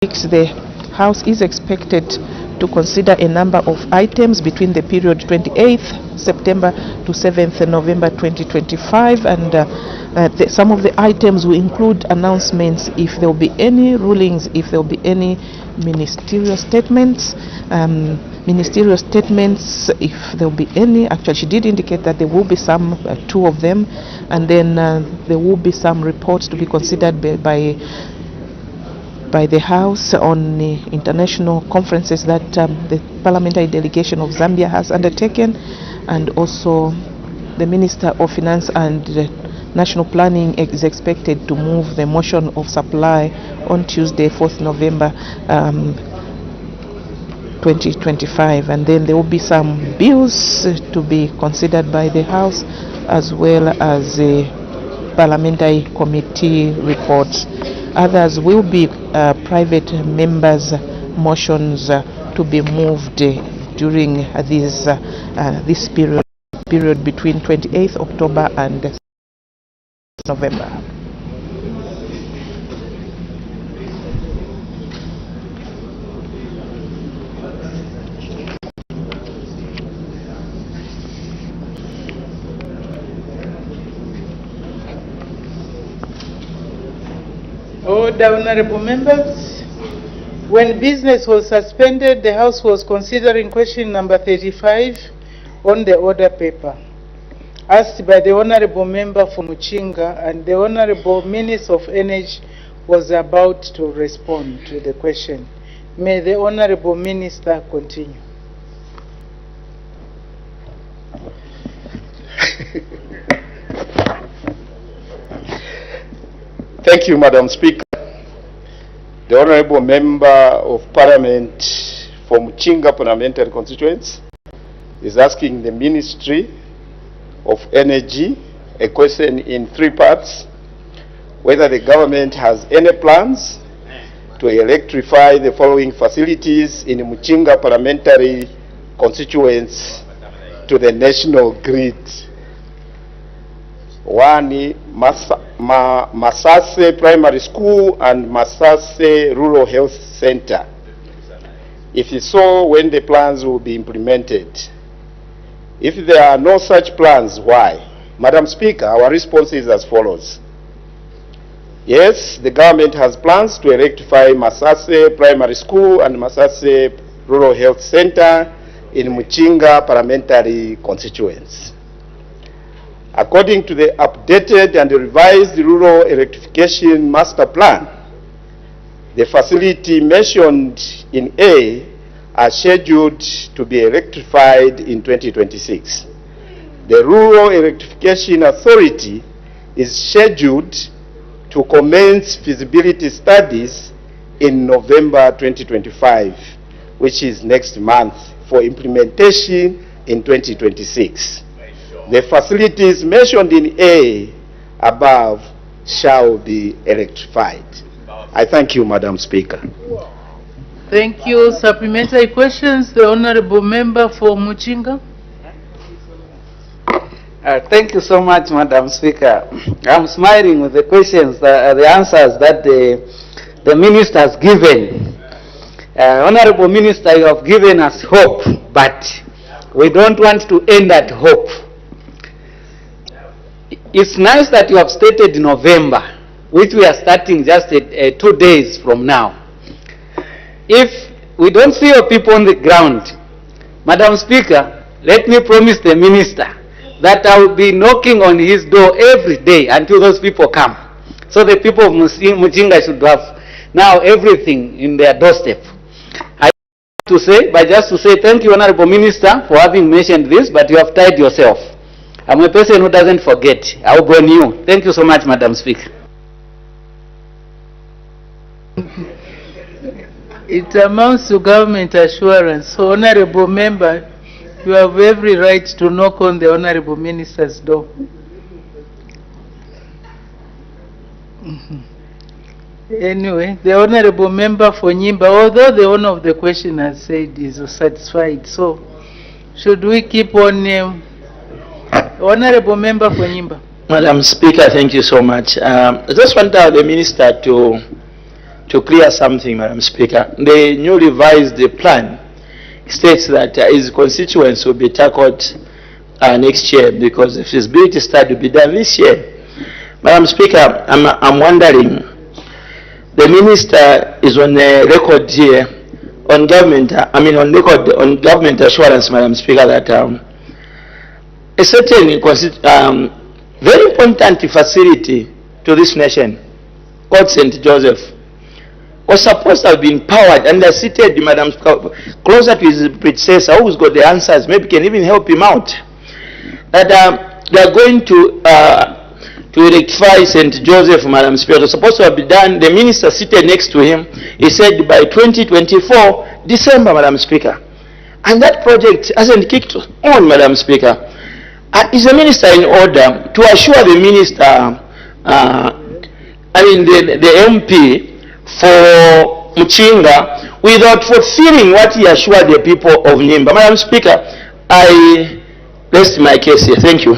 The House is expected to consider a number of items between the period 28th September to 7th November 2025, and some of the items will include announcements, if there will be any rulings, if there will be any ministerial statements, if there will be any. Actually, she did indicate that there will be some, 2 of them, and then there will be some reports to be considered by the House on the international conferences that the parliamentary delegation of Zambia has undertaken, and also the Minister of Finance and National Planning is expected to move the motion of supply on Tuesday, 4th November 2025, and then there will be some bills to be considered by the House, as well as parliamentary committee reports. Others will be private members' motions to be moved during this period between 28th October and November. Order, honorable members. When business was suspended, the House was considering question number 35 on the order paper, asked by the honorable member for Muchinga, and the honorable Minister of Energy was about to respond to the question. May the honorable Minister continue. Thank you, Madam Speaker. The Honorable Member of Parliament for Muchinga Parliamentary Constituency is asking the Ministry of Energy a question in 3 parts: whether the government has any plans to electrify the following facilities in Muchinga Parliamentary Constituency to the national grid. 1, Masase Primary School and Masase Rural Health Center. If so, when the plans will be implemented? If there are no such plans, why? Madam Speaker, our response is as follows. Yes, the government has plans to electrify Masase Primary School and Masase Rural Health Center in Muchinga Parliamentary Constituency. According to the updated and revised Rural Electrification Master Plan, the facility mentioned in A are scheduled to be electrified in 2026. The Rural Electrification Authority is scheduled to commence feasibility studies in November 2025, which is next month, for implementation in 2026. The facilities mentioned in A above shall be electrified. I thank you, Madam Speaker. Thank you. Supplementary questions, the honorable member for Muchinga. Thank you so much, Madam Speaker. I'm smiling with the questions, the answers that the Minister has given. Honorable Minister, you have given us hope, but we don't want to end at hope. It's nice that you have stated November, which we are starting just 2 days from now. If we don't see your people on the ground, Madam Speaker, let me promise the Minister that I will be knocking on his door every day until those people come. So the people of Muchinga should have now everything in their doorstep. I to say, but just to say thank you, Honorable Minister, for having mentioned this, but you have tied yourself. I'm a person who doesn't forget. I'll go on you. Thank you so much, Madam Speaker. It amounts to government assurance. So, honorable member, you have every right to knock on the honorable minister's door. Anyway, the honorable member for Nyimba, although the owner of the question has said is satisfied, so should we keep on? Honorable member for Nyimba. Madam Speaker, thank you so much. I just want the Minister to to clear something, Madam Speaker. The new revised plan states that his constituents will be tackled next year because the feasibility study will be done this year. Madam Speaker, I'm wondering, the minister is on the record here on government, on record on government assurance, Madam Speaker, that a certain very important facility to this nation called St. Joseph was supposed to have been powered and seated, Madam Speaker, closer to his predecessor who's got the answers, maybe can even help him out. That they are going to rectify St. Joseph, Madam Speaker. It's supposed to have been done. The minister seated next to him, he said by 2024, December, Madam Speaker. And that project hasn't kicked on, Madam Speaker. Is the minister in order to assure the minister, the MP for Muchinga without fulfilling what he assured the people of Nimba? Madam Speaker, I rest my case here. Thank you.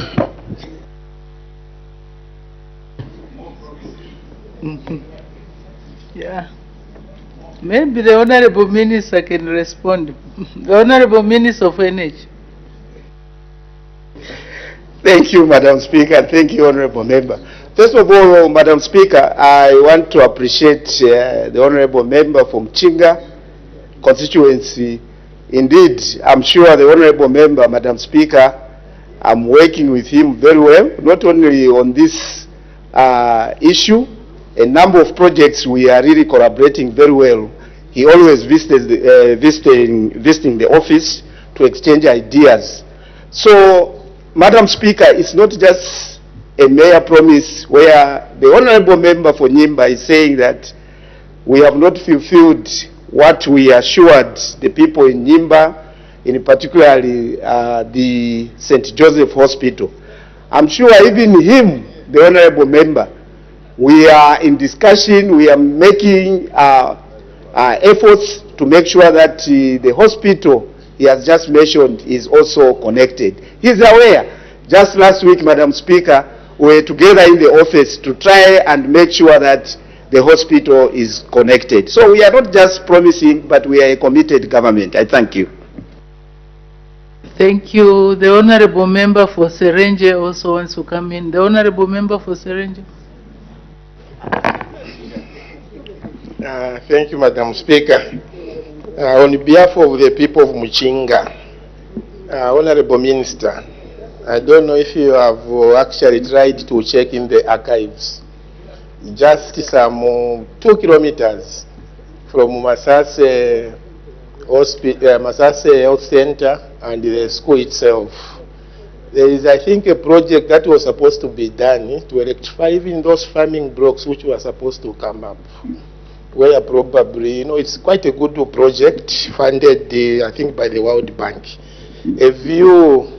Yeah. Maybe the Honorable Minister can respond. The Honorable Minister of Energy. Thank you, Madam Speaker. Thank you, Honorable Member. First of all, Madam Speaker, I want to appreciate the Honorable Member from Chinga constituency. Indeed, I'm sure the Honorable Member, Madam Speaker, I'm working with him very well, not only on this issue, a number of projects we are really collaborating very well. He always visits visiting the office to exchange ideas. So, Madam Speaker, it's not just a mere promise where the Honorable Member for Nimba is saying that we have not fulfilled what we assured the people in Nimba, in particularly the St. Joseph Hospital. I'm sure even him, the Honorable Member, we are in discussion, we are making efforts to make sure that the hospital he has just mentioned is also connected. He's aware. Just last week, Madam Speaker, we were together in the office to try and make sure that the hospital is connected. So we are not just promising, but we are a committed government. I thank you. Thank you. The Honorable Member for Serenge also wants to come in. The Honorable Member for Serenge. Thank you, Madam Speaker. On behalf of the people of Muchinga, Honorable Minister, I don't know if you have actually tried to check in the archives. Just some 2 kilometers from Masase Health Center and the school itself, there is, I think, a project that was supposed to be done to rectify even those farming blocks which were supposed to come up, where probably, it's quite a good project funded, I think, by the World Bank. Have you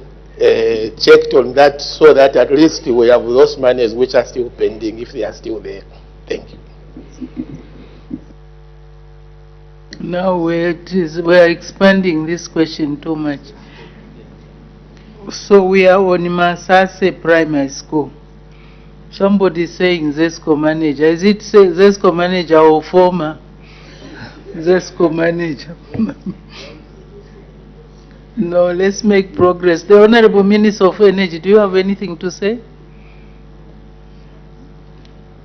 checked on that so that at least we have those monies which are still pending, if they are still there? Thank you. Now we are expanding this question too much. So we are on Masase Primary School. Somebody is saying ZESCO manager. Is it ZESCO manager or former ZESCO manager? No, let's make progress. The Honorable Minister of Energy, do you have anything to say?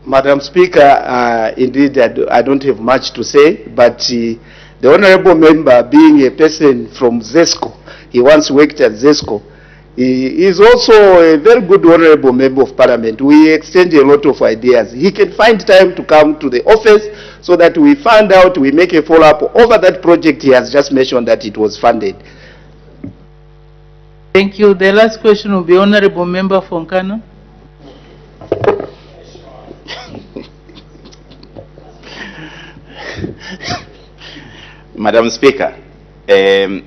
Madam Speaker, indeed, I don't have much to say, but the Honorable Member, being a person from ZESCO, he once worked at ZESCO, he is also a very good Honorable Member of Parliament. We exchange a lot of ideas. He can find time to come to the office so that we find out, we make a follow-up over that project he has just mentioned that it was funded. Thank you. The last question will be Honorable Member from Kano. Madam Speaker, the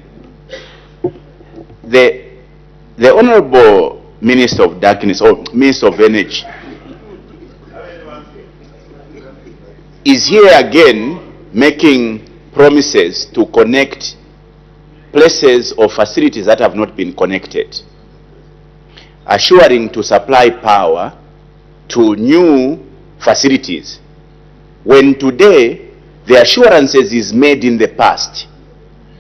Honorable Minister of Darkness, or Minister of Energy, is here again making promises to connect places or facilities that have not been connected, assuring to supply power to new facilities, when today the assurances is made in the past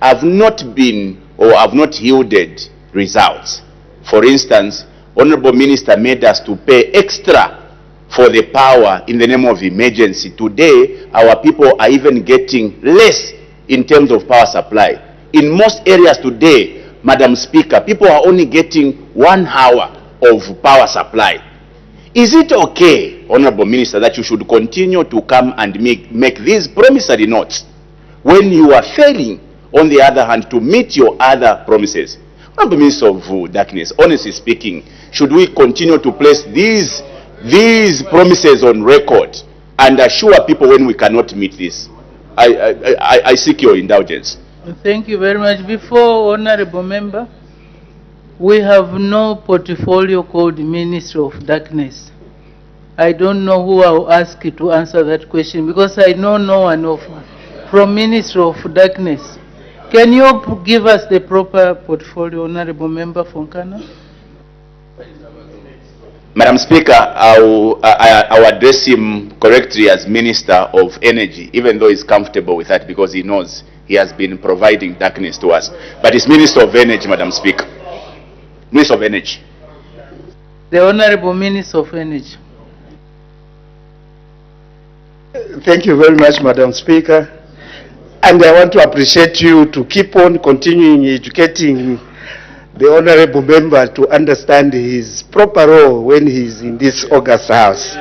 have not been or have not yielded results. For instance, Honorable Minister made us to pay extra for the power in the name of emergency. Today, our people are even getting less in terms of power supply. In most areas today, Madam Speaker, people are only getting 1 hour of power supply. Is it okay, Honorable Minister, that you should continue to come and make these promissory notes when you are failing, on the other hand, to meet your other promises? Honorable Minister of Darkness, honestly speaking, should we continue to place these promises on record and assure people when we cannot meet this? I seek your indulgence. Thank you very much. Before Honorable Member, we have no portfolio called Ministry of Darkness. I don't know who I'll ask to answer that question because I know no one from Ministry of Darkness. Can you give us the proper portfolio, Honorable Member Fonkana? Madam Speaker, I'll address him correctly as Minister of Energy, even though he's comfortable with that because he knows he has been providing darkness to us. But it's Minister of Energy, Madam Speaker. Minister of Energy. The Honorable Minister of Energy. Thank you very much, Madam Speaker. And I want to appreciate you to keep on continuing educating the Honorable Member to understand his proper role when he's in this august house.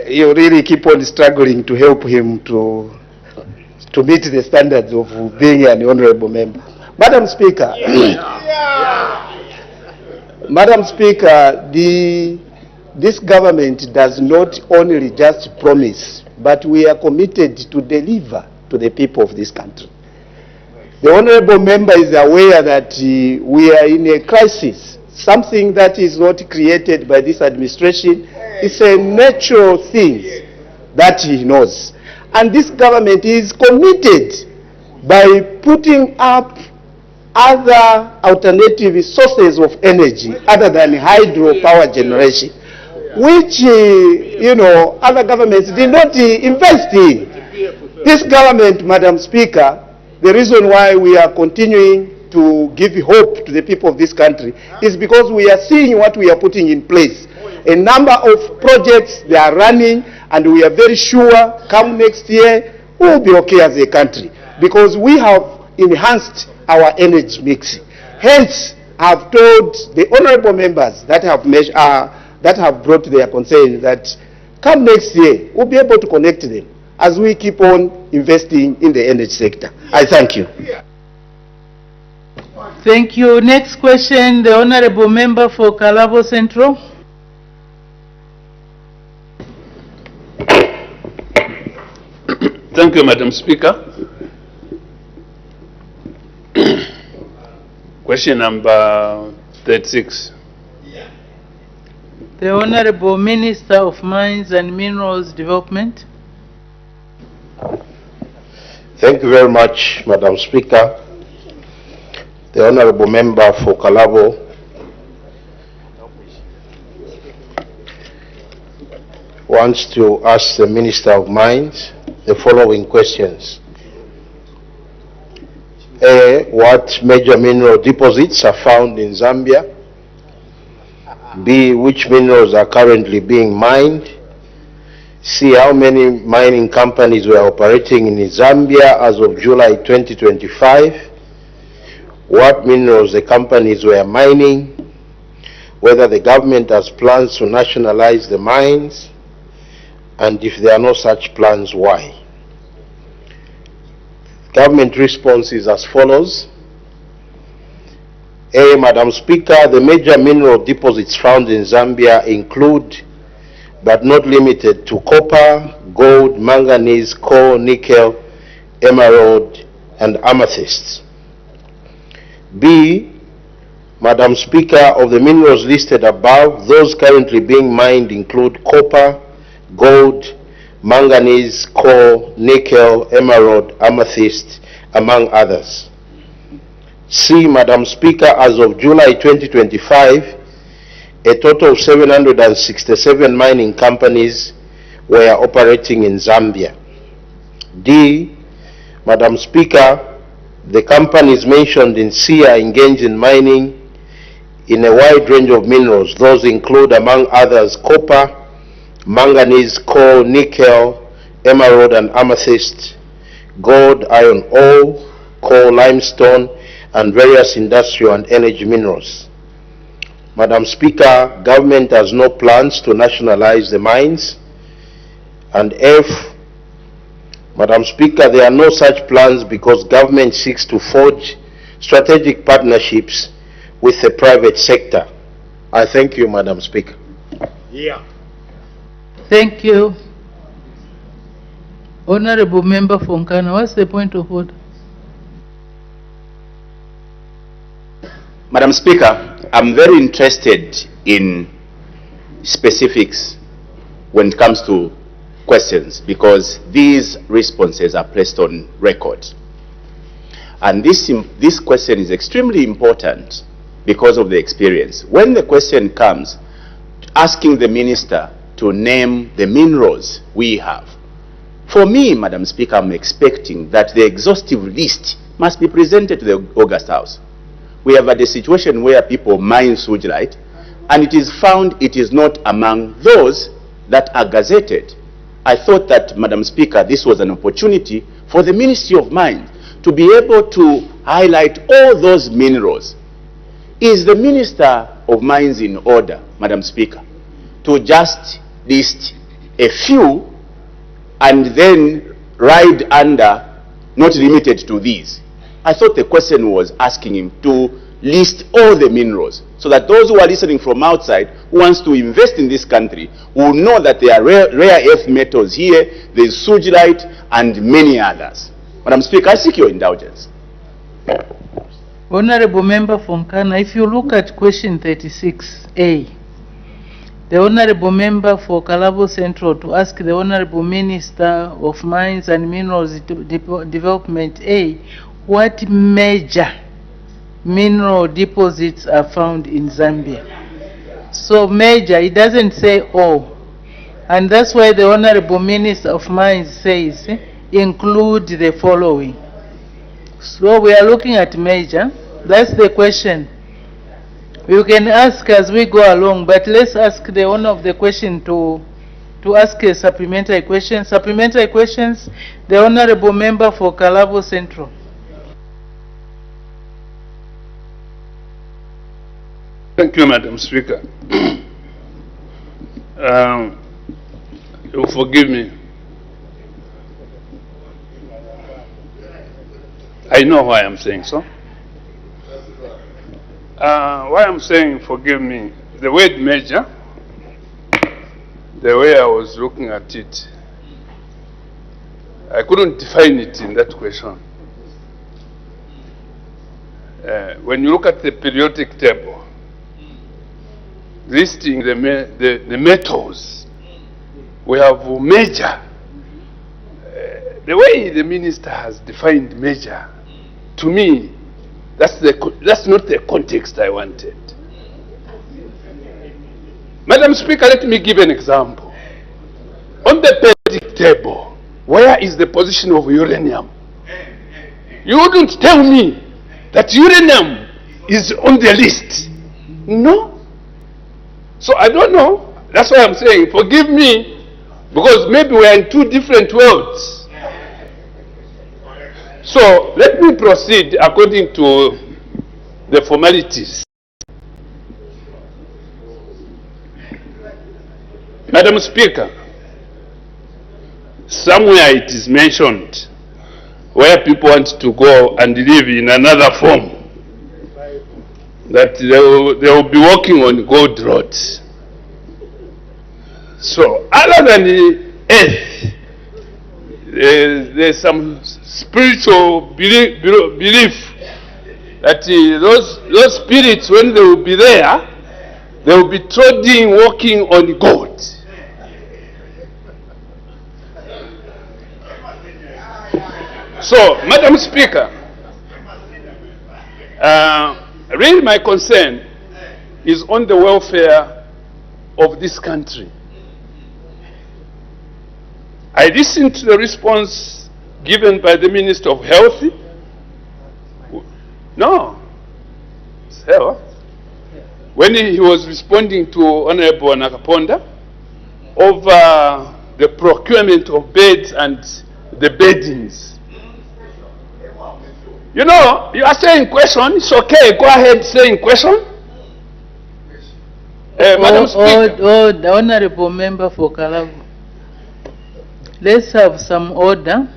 You really keep on struggling to help him to meet the standards of being an Honorable Member. Madam Speaker, Madam Speaker, this government does not only just promise, but we are committed to deliver to the people of this country. The Honorable Member is aware that we are in a crisis, something that is not created by this administration. It's a natural thing that he knows. And this government is committed by putting up other alternative sources of energy other than hydropower generation, which, other governments did not invest in. This government, Madam Speaker, the reason why we are continuing to give hope to the people of this country is because we are seeing what we are putting in place. A number of projects, they are running, and we are very sure come next year, we will be okay as a country because we have enhanced our energy mix. Hence, I have told the honorable members that have brought their concern that come next year, we'll be able to connect them as we keep on investing in the energy sector. I thank you. Thank you. Next question, the Honorable Member for Kalabo Central. Thank you, Madam Speaker. Question number 36. The Honorable Minister of Mines and Minerals Development. Thank you very much, Madam Speaker. The Honorable Member for Kalabo wants to ask the Minister of Mines the following questions. A, what major mineral deposits are found in Zambia? B, which minerals are currently being mined? C, how many mining companies were operating in Zambia as of July 2025? What minerals the companies were mining? Whether the government has plans to nationalize the mines? And if there are no such plans, why? Government response is as follows. A, Madam Speaker, the major mineral deposits found in Zambia include, but not limited to, copper, gold, manganese, coal, nickel, emerald, and amethyst. B, Madam Speaker, of the minerals listed above, those currently being mined include copper, gold, manganese, coal, nickel, emerald, amethyst, among others. C, Madam Speaker, as of July 2025, a total of 767 mining companies were operating in Zambia. D, Madam Speaker, the companies mentioned in C are engaged in mining in a wide range of minerals. Those include, among others, copper, manganese, coal, nickel, emerald and amethyst, gold, iron ore, coal, limestone, and various industrial and energy minerals. Madam Speaker, government has no plans to nationalize the mines. And F, Madam Speaker, there are no such plans because government seeks to forge strategic partnerships with the private sector. I thank you, Madam Speaker. Thank you. Honorable Member Fonkana, what's the point of order? Madam Speaker, I'm very interested in specifics when it comes to questions because these responses are placed on record. And this question is extremely important because of the experience. When the question comes asking the minister to name the minerals we have, for me, Madam Speaker, I'm expecting that the exhaustive list must be presented to the August House. We have had a situation where people mine sugilite and it is found it is not among those that are gazetted. I thought that, Madam Speaker, this was an opportunity for the Ministry of Mines to be able to highlight all those minerals. Is the Minister of Mines in order, Madam Speaker, to just list a few and then ride under not limited to these? I thought the question was asking him to list all the minerals so that those who are listening from outside who wants to invest in this country will know that there are rare earth metals here, there is sugilite and many others. Madam Speaker, I seek your indulgence. Honorable Member Fonkana, if you look at question 36A, the Honorable Member for Kalabo Central to ask the Honorable Minister of Mines and Minerals Development A, what major mineral deposits are found in Zambia? So major, it doesn't say all. And that's why the Honorable Minister of Mines says, include the following. So we are looking at major. That's the question. You can ask as we go along, but let's ask the owner of the question to ask a supplementary question. Supplementary questions, the Honorable Member for Kalabo Central. Thank you, Madam Speaker. You'll forgive me. I know why I'm saying so. Why I'm saying forgive me, the word major, the way I was looking at it, I couldn't define it in that question. When you look at the periodic table, listing the metals, we have major. The way the minister has defined major, to me, that's not the context I wanted. Madam Speaker, let me give an example. On the periodic table, where is the position of uranium? You wouldn't tell me that uranium is on the list. No. So I don't know. That's why I'm saying, forgive me, because maybe we're in two different worlds. So let me proceed according to the formalities. Madam Speaker, somewhere it is mentioned where people want to go and live in another form, that they will be walking on gold roads. So other than the earth, there's some spiritual belief that those spirits, when they will be there, they will be trotting, walking on gold. So, Madam Speaker, really my concern is on the welfare of this country. I listened to the response given by the Minister of Health. No. So, when he was responding to Honorable Nakaponda over the procurement of beds and the beddings. You know, you are saying question, it's okay, go ahead saying question. Madam Speaker. The Honorable Member for Kalabo. Let's have some order.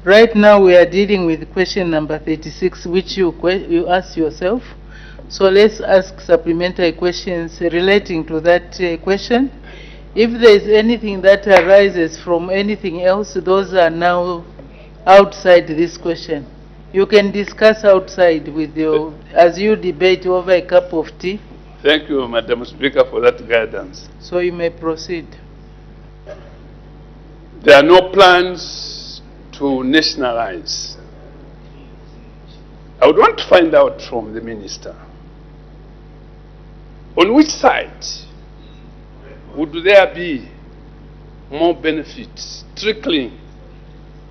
Right now we are dealing with question number 36, which you ask yourself. So let's ask supplementary questions relating to that question. If there is anything that arises from anything else, those are now outside this question. You can discuss outside with as you debate over a cup of tea. Thank you, Madam Speaker, for that guidance. So you may proceed. There are no plans to nationalize. I would want to find out from the Minister, on which side would there be more benefits trickling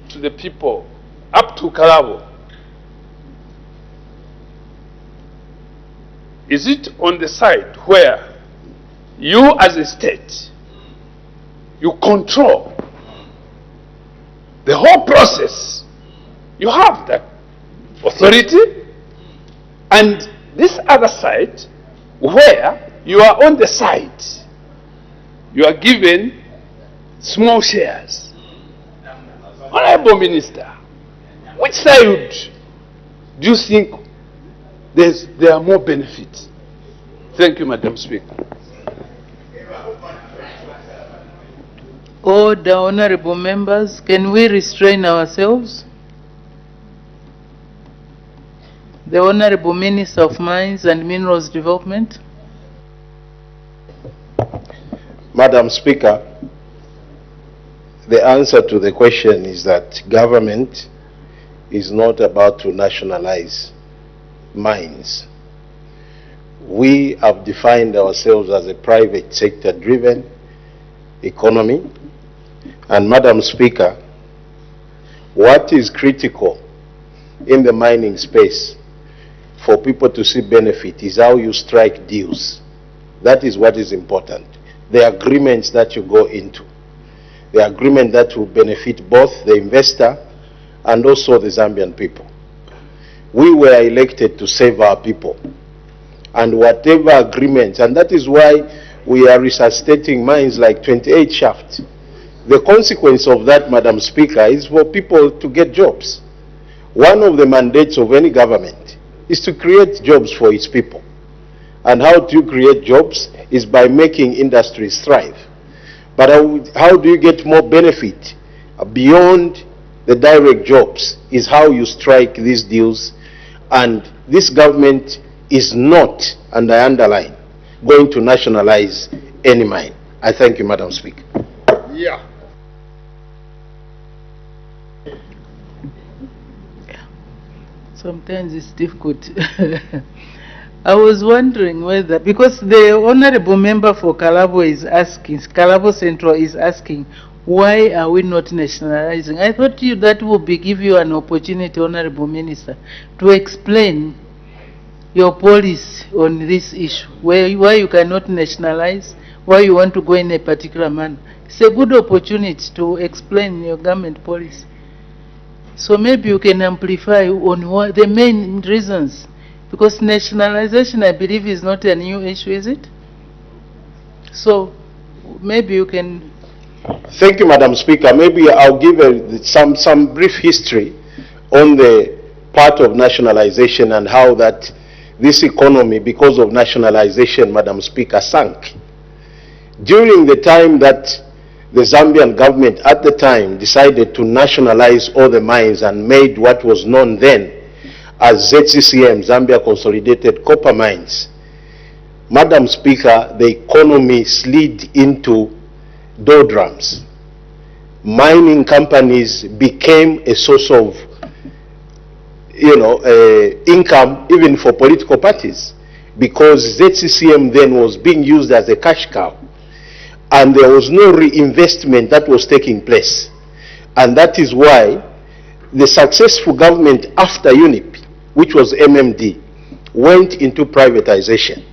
to the people up to Kalabo? Is it on the side where you as a state, you control the whole process? You have that authority. And this other side where you are on the side, you are given small shares. Honorable Minister, which side do you think there are more benefits? Thank you, Madam Speaker. The honorable members, can we restrain ourselves? The Honorable Minister of Mines and Minerals Development. Madam Speaker, the answer to the question is that government is not about to nationalize mines. We have defined ourselves as a private sector driven economy. And Madam Speaker, what is critical in the mining space for people to see benefit is how you strike deals. That is what is important. The agreements that you go into. The agreement that will benefit both the investor and also the Zambian people. We were elected to save our people. And whatever agreements, and that is why we are resuscitating mines like 28 shafts. The consequence of that, Madam Speaker, is for people to get jobs. One of the mandates of any government is to create jobs for its people. And how do you create jobs? Is by making industries thrive. But how do you get more benefit beyond the direct jobs is how you strike these deals. And this government is not, and I underline, going to nationalize any mine. I thank you, Madam Speaker. Yeah. Sometimes it's difficult. I was wondering whether, because the honorable member for Kalabo is asking, Kalabo Central is asking, why are we not nationalizing? I thought that would give you an opportunity, Honorable Minister, to explain your policy on this issue, why you cannot nationalize, why you want to go in a particular manner. It's a good opportunity to explain your government policy. So maybe you can amplify on what the main reasons. Because nationalization, I believe, is not a new issue, is it? So maybe you can. Thank you, Madam Speaker. Maybe I'll give some brief history on the part of nationalization and how that this economy, because of nationalization, Madam Speaker, sank. During the time that the Zambian government at the time decided to nationalize all the mines and made what was known then as ZCCM, Zambia Consolidated Copper Mines, Madam Speaker, the economy slid into doldrums. Mining companies became a source of, income even for political parties, because ZCCM then was being used as a cash cow, and there was no reinvestment that was taking place. And that is why the successful government after UNIP, which was MMD, went into privatization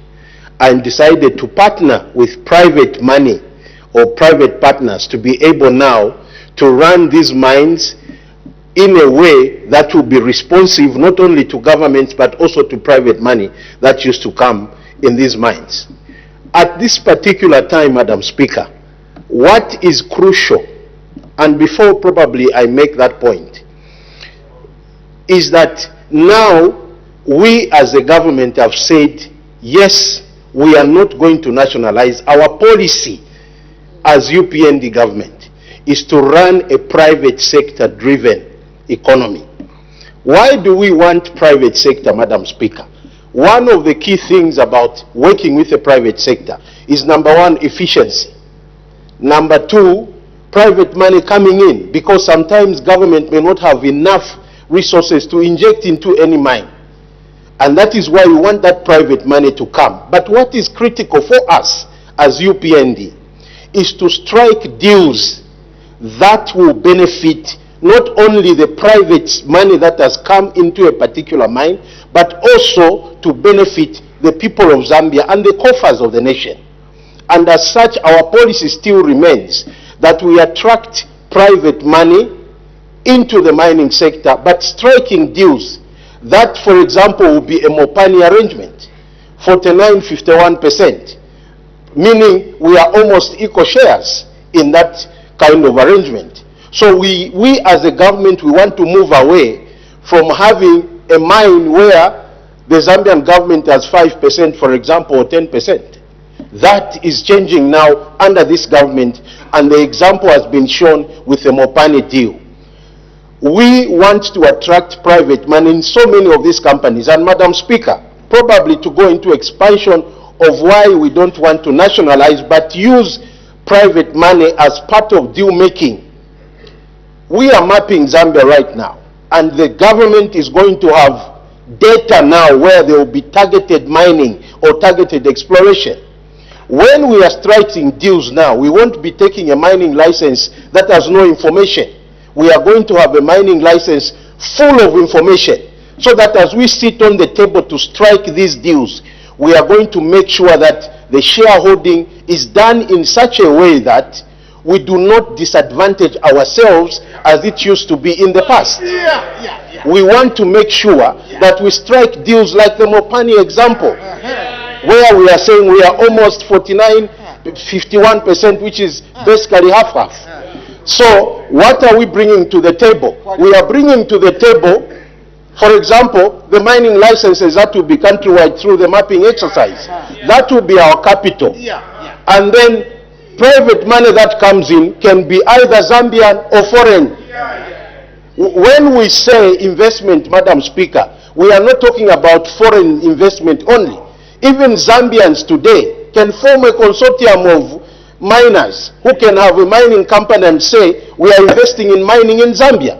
and decided to partner with private money or private partners to be able now to run these mines in a way that will be responsive not only to governments but also to private money that used to come in these mines. At this particular time, Madam Speaker, what is crucial, and before probably I make that point, is that now we as a government have said, yes, we are not going to nationalize. Our policy as UPND government is to run a private sector driven economy. Why do we want private sector, Madam Speaker? One of the key things about working with the private sector is, number one, efficiency. Number two, private money coming in, because sometimes government may not have enough resources to inject into any mine. And that is why we want that private money to come. But what is critical for us as UPND is to strike deals that will benefit not only the private money that has come into a particular mine, but also to benefit the people of Zambia and the coffers of the nation. And as such, our policy still remains that we attract private money into the mining sector, but striking deals that, for example, will be a Mopani arrangement, 49-51%, meaning we are almost equal shares in that kind of arrangement. So we as a government, we want to move away from having a mine where the Zambian government has 5%, for example, or 10%. That is changing now under this government, and the example has been shown with the Mopani deal. We want to attract private money in so many of these companies. And Madam Speaker, probably to go into expansion of why we don't want to nationalize but use private money as part of deal making. We are mapping Zambia right now, and the government is going to have data now where there will be targeted mining or targeted exploration. When we are striking deals now, we won't be taking a mining license that has no information. We are going to have a mining license full of information, so that as we sit on the table to strike these deals, we are going to make sure that the shareholding is done in such a way that we do not disadvantage ourselves as it used to be in the past. We want to make sure that we strike deals like the Mopani example, where we are saying we are almost 49-51%, which is basically half-half. So what are we bringing to the table? We are bringing to the table, for example, the mining licenses that will be countrywide through the mapping exercise. That will be our capital. And then private money that comes in can be either Zambian or foreign. When we say investment, Madam Speaker, we are not talking about foreign investment only. Even Zambians today can form a consortium of miners who can have a mining company and say, we are investing in mining in Zambia.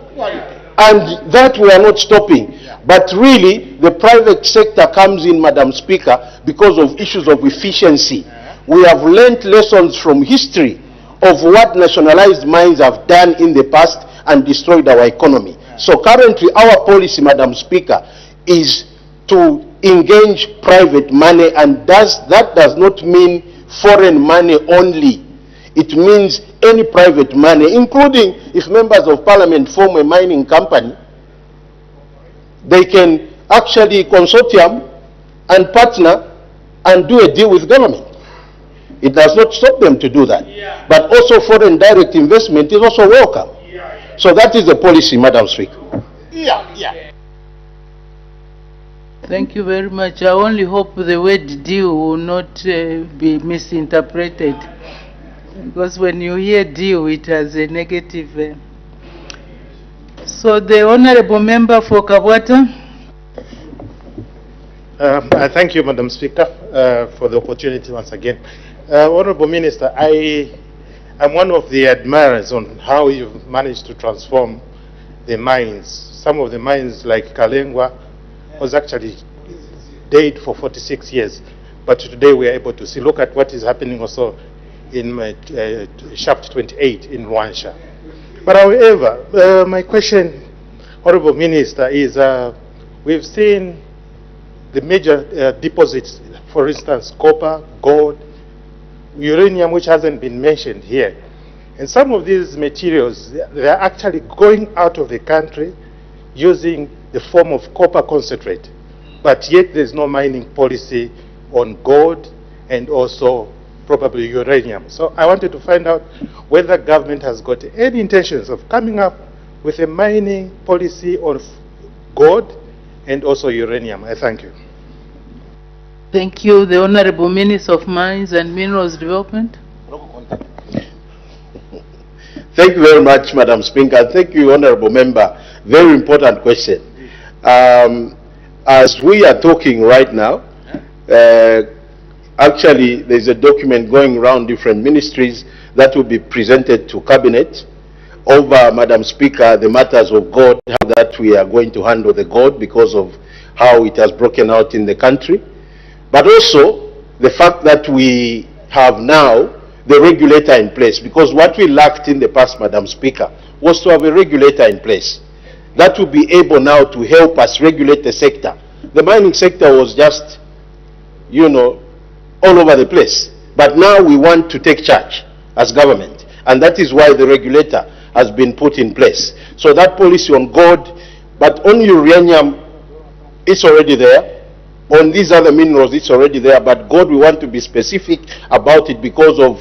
And that we are not stopping. But really, the private sector comes in, Madam Speaker, because of issues of efficiency. We have learned lessons from history of what nationalized mines have done in the past and destroyed our economy. So currently, our policy, Madam Speaker, is to engage private money, and that does not mean foreign money only. It means any private money, including if members of parliament form a mining company, they can actually consortium and partner and do a deal with government. It does not stop them to do that. But also foreign direct investment is also welcome. So that is the policy, Madam Speaker. Thank you very much. I only hope the word deal will not be misinterpreted, because when you hear deal, it has a negative. So the Honourable Member for Kabwata. I thank you, Madam Speaker, for the opportunity once again. Honourable Minister, I am one of the admirers on how you've managed to transform the mines. Some of the mines like Kalengwa was actually dead for 46 years, but today we are able to see. Look at what is happening also in Shaft 28 in Rwansha. But however, my question, Honorable Minister, is we've seen the major deposits, for instance, copper, gold, uranium, which hasn't been mentioned here. And some of these materials, they are actually going out of the country using the form of copper concentrate. But yet there's no mining policy on gold and also probably uranium. So I wanted to find out whether government has got any intentions of coming up with a mining policy of gold and also uranium. I thank you. Thank you. The Honorable Minister of Mines and Minerals Development. Thank you very much, Madam Speaker. Thank you, Honorable Member. Very important question. As we are talking right now, actually, there's a document going around different ministries that will be presented to Cabinet over, Madam Speaker, the matters of gold, how that we are going to handle the gold because of how it has broken out in the country. But also, the fact that we have now the regulator in place, because what we lacked in the past, Madam Speaker, was to have a regulator in place that will be able now to help us regulate the sector. The mining sector was just, you know, all over the place. But now we want to take charge as government, and that is why the regulator has been put in place. So that policy on gold, but on uranium, it's already there. On these other minerals, it's already there, but gold, we want to be specific about it because of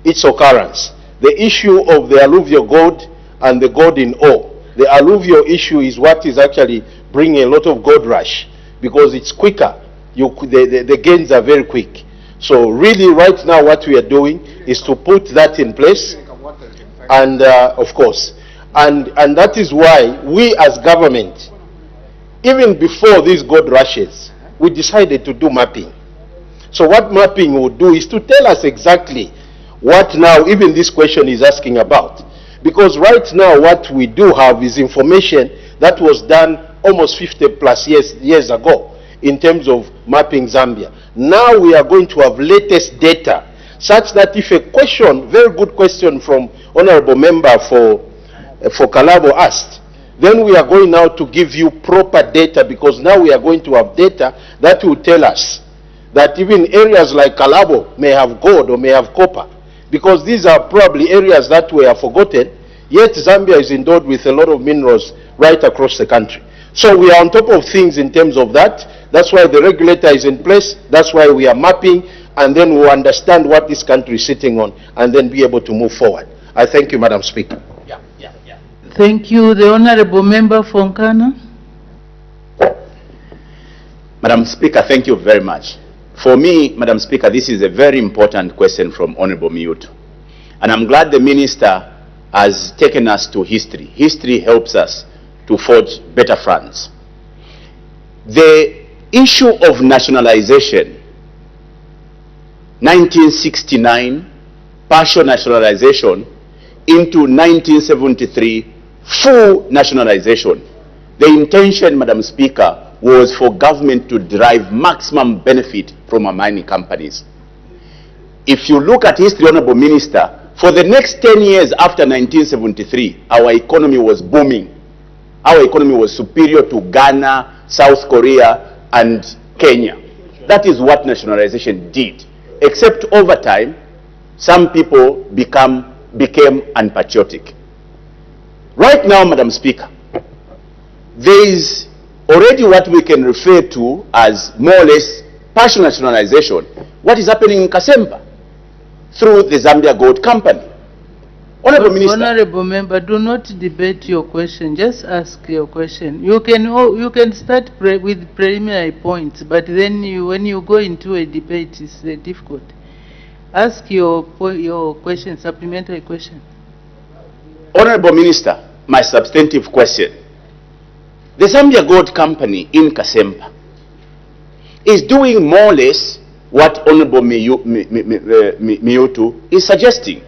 its occurrence. The issue of the alluvial gold and the gold in ore. The alluvial issue is what is actually bringing a lot of gold rush because it's quicker. The gains are very quick. So really right now what we are doing is to put that in place, and of course, and that is why we as government, even before these gold rushes, we decided to do mapping. So what mapping will do is to tell us exactly what now even this question is asking about. Because right now what we do have is information that was done almost 50 plus years ago in terms of mapping Zambia. Now we are going to have latest data such that if a question, very good question from Honorable Member for Kalabo asked, then we are going now to give you proper data, because now we are going to have data that will tell us that even areas like Kalabo may have gold or may have copper, because these are probably areas that were forgotten, yet Zambia is endowed with a lot of minerals right across the country. So we are on top of things in terms of that. That's why the regulator is in place. That's why we are mapping, and then we'll understand what this country is sitting on and then be able to move forward. I thank you, Madam Speaker. Thank you. The Honorable Member for Nkana. Madam Speaker, thank you very much. For me, Madam Speaker, this is a very important question from Honorable Miutu. And I'm glad the Minister has taken us to history. History helps us to forge better fronts. The issue of nationalization, 1969, partial nationalization, into 1973, full nationalization. The intention, Madam Speaker, was for government to derive maximum benefit from our mining companies. If you look at history, Honorable Minister, for the next 10 years after 1973, our economy was booming. Our economy was superior to Ghana, South Korea, and Kenya. That is what nationalization did. Except over time, some people became unpatriotic. Right now, Madam Speaker, there is already what we can refer to as more or less partial nationalization. What is happening in Kasemba through the Zambia Gold Company. Honorable Minister. Honorable Member, do not debate your question. Just ask your question. You can start with preliminary points, but then when you go into a debate, it's difficult. Ask your question, supplementary question. Honorable Minister, my substantive question. The Zambia Gold Company in Kasemba is doing more or less what Honorable Miutu is suggesting.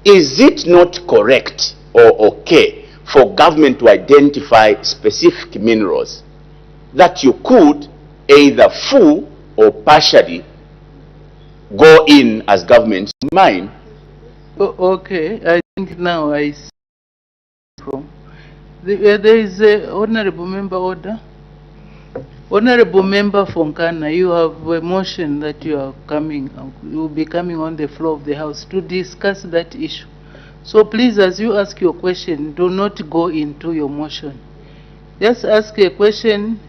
Is it not correct or okay for government to identify specific minerals that you could either full or partially go in as government mine? Okay, I think now I see. from. There is a honorable member order. Honorable member Fonkana, you have a motion that you will be coming on the floor of the House to discuss that issue. So please, as you ask your question, do not go into your motion. Just ask a question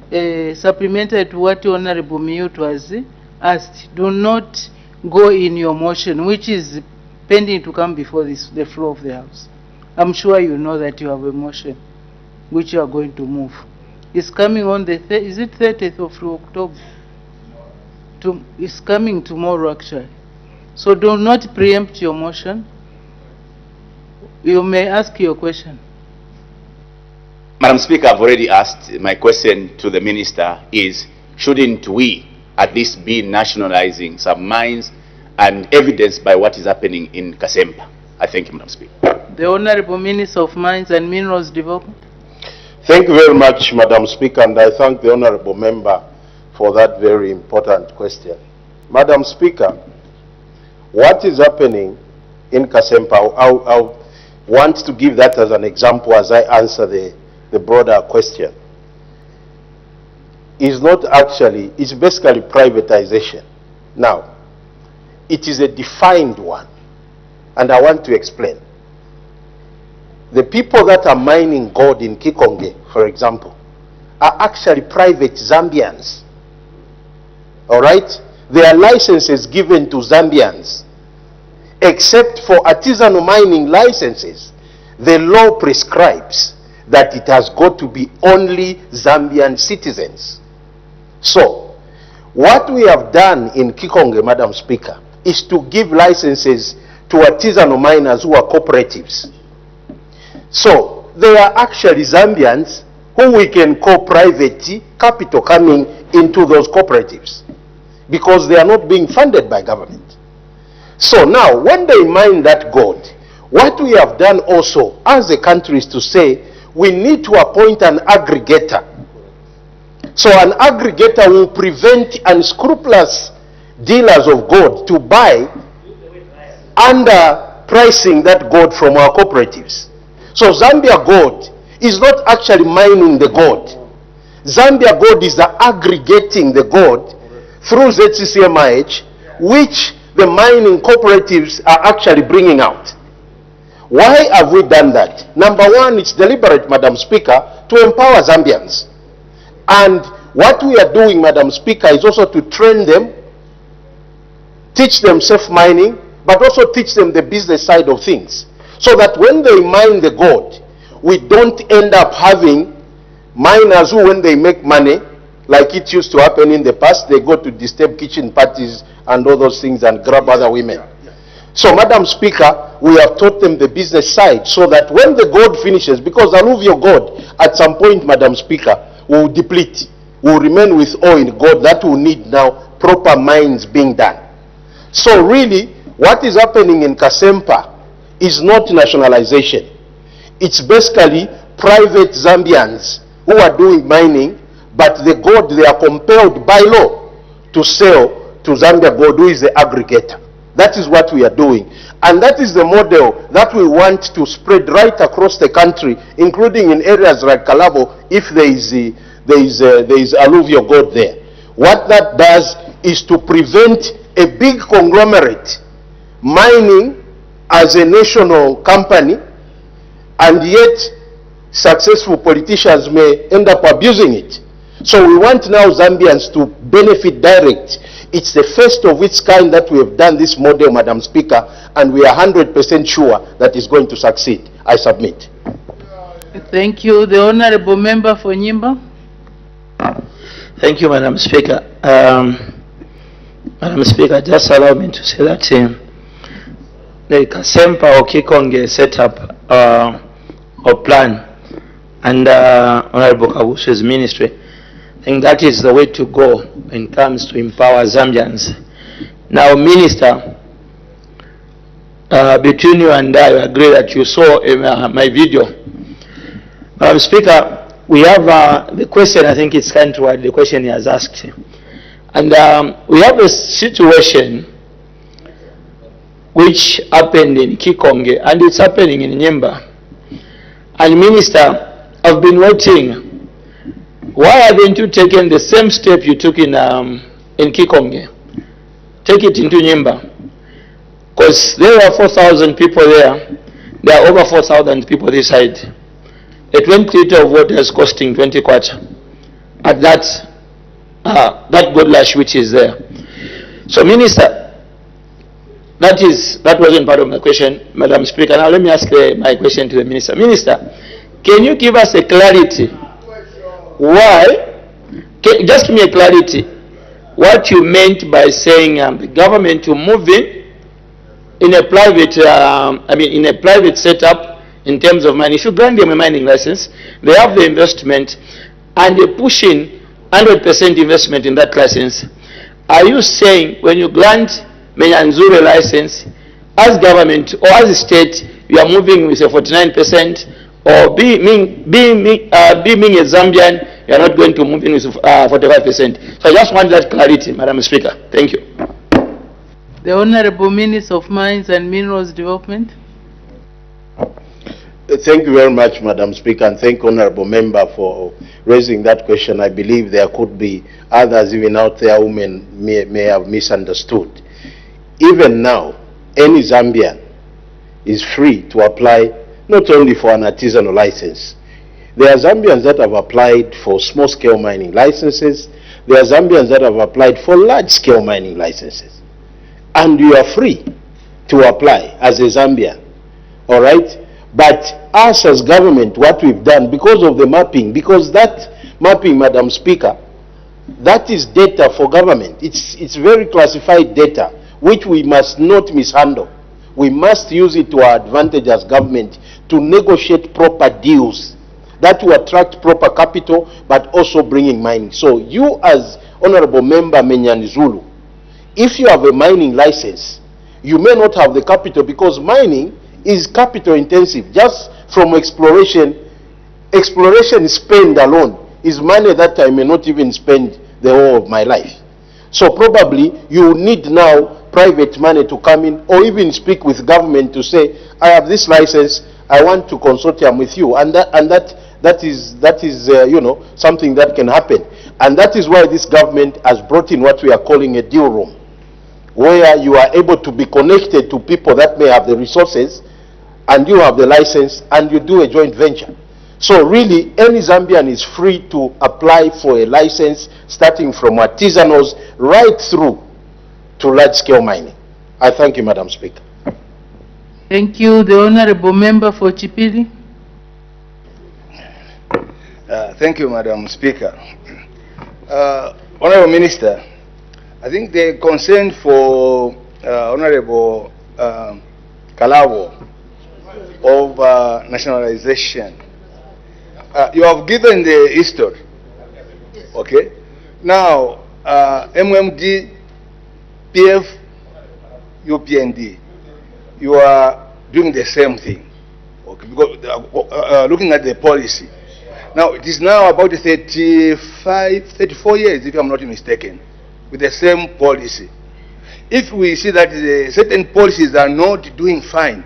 supplementary to what Honorable Miyut was asked. Do not go in your motion, which is pending to come before the floor of the House. I'm sure you know that you have a motion which you are going to move. It's coming on the, is it 30th of October? It's coming tomorrow, actually. So do not preempt your motion. You may ask your question. Madam Speaker, I've already asked. My question to the Minister is, shouldn't we at least be nationalizing some mines and evidence by what is happening in Kasempa? I thank you, Madam Speaker. The Honorable Minister of Mines and Minerals Development. Thank you very much, Madam Speaker, and I thank the Honorable Member for that very important question. Madam Speaker, what is happening in Kasempa, I want to give that as an example as I answer the broader question. Is not actually, it's basically privatization. Now, it is a defined one, and I want to explain. The people that are mining gold in Kikonge, for example, are actually private Zambians. All right? There are licenses given to Zambians. Except for artisanal mining licenses, the law prescribes that it has got to be only Zambian citizens. So, what we have done in Kikonge, Madam Speaker, is to give licenses to artisanal miners who are cooperatives. So, they are actually Zambians who we can call private capital coming into those cooperatives because they are not being funded by government. So now, when they mine that gold, what we have done also as a country is to say we need to appoint an aggregator. So an aggregator will prevent unscrupulous dealers of gold to buy under pricing that gold from our cooperatives. So Zambia Gold is not actually mining the gold. Zambia Gold is aggregating the gold through ZCCMIH, which the mining cooperatives are actually bringing out. Why have we done that? Number one, it's deliberate, Madam Speaker, to empower Zambians. And what we are doing, Madam Speaker, is also to train them, teach them safe mining, but also teach them the business side of things. So that when they mine the gold, we don't end up having miners who, when they make money, like it used to happen in the past, they go to disturb kitchen parties and all those things and grab other women. So, Madam Speaker, we have taught them the business side so that when the gold finishes, because alluvial gold, at some point, Madam Speaker, will deplete, will remain with oil in gold that will need now proper mines being done. So really, what is happening in Kasempa is not nationalization. It's basically private Zambians who are doing mining, but the gold they are compelled by law to sell to Zambia Gold, who is the aggregator. That is what we are doing. And that is the model that we want to spread right across the country, including in areas like Kalabo, if there is alluvial gold there. What that does is to prevent a big conglomerate mining as a national company, and yet successful politicians may end up abusing it. So we want now Zambians to benefit direct. It's the first of its kind that we have done this model, Madam Speaker, and we are 100% sure that it's going to succeed. I submit. Thank you. The Honorable Member for Nyimba. Thank you, Madam Speaker. Madam Speaker, just allow me to say that the Kasempa or Kikonge set up a plan under Honorable Kawusu's ministry. I think that is the way to go when it comes to empower Zambians. Now, Minister, between you and I agree that you saw my video. Madam Speaker, we have the question, I think it's kind of the question he has asked. And we have a situation which happened in Kikonge, and it's happening in Nyimba. And Minister, I've been waiting. Why haven't you taken the same step you took in Kikonge? Take it into Nyimba. Because there were 4,000 people there. There are over 4,000 people this side. A 20 liter of water is costing 20 kwacha at that good lash which is there. So, Minister, that wasn't part of my question, Madam Speaker. Now let me ask my question to the Minister. Minister, can you give us a clarity? Why? Just give me a clarity. What you meant by saying the government to move in a private, in a private setup in terms of mining. If you grant them a mining license, they have the investment, and they're pushing 100% investment in that license. Are you saying when you grant Menyanzuru a license, as government or as a state, you are moving with a 49%, or being a Zambian, you are not going to move in with 45%? So I just want that clarity, Madam Speaker. Thank you. The Honorable Minister of Mines and Minerals Development. Thank you very much, Madam Speaker, and thank Honorable Member for raising that question. I believe there could be others even out there who may have misunderstood. Even now, any Zambian is free to apply not only for an artisanal license. There are Zambians that have applied for small-scale mining licenses. There are Zambians that have applied for large-scale mining licenses. And you are free to apply as a Zambian, all right? But us as government, what we've done, because of the mapping, because that mapping, Madam Speaker, that is data for government. It's very classified data, which we must not mishandle. We must use it to our advantage as government to negotiate proper deals that will attract proper capital, but also bringing mining. So you as Honorable Member Menyanzulu, if you have a mining license, you may not have the capital because mining is capital intensive. Just from exploration spend alone is money that I may not even spend the whole of my life. So probably you need now private money to come in, or even speak with government to say, I have this license, I want to consortium with you, and that is something that can happen. And that is why this government has brought in what we are calling a deal room, where you are able to be connected to people that may have the resources, and you have the license, and you do a joint venture. So really, any Zambian is free to apply for a license, starting from artisanals right through to large-scale mining. I thank you, Madam Speaker. Thank you. The Honorable Member for Chipili. Thank you, Madam Speaker. Honorable Minister, I think the concern for Honorable Kalabo of nationalization, you have given the history, okay? Now, MMD, PF, UPND, you are doing the same thing, okay? Because looking at the policy, now it is now about 34 years, if I'm not mistaken, with the same policy. If we see that certain policies are not doing fine,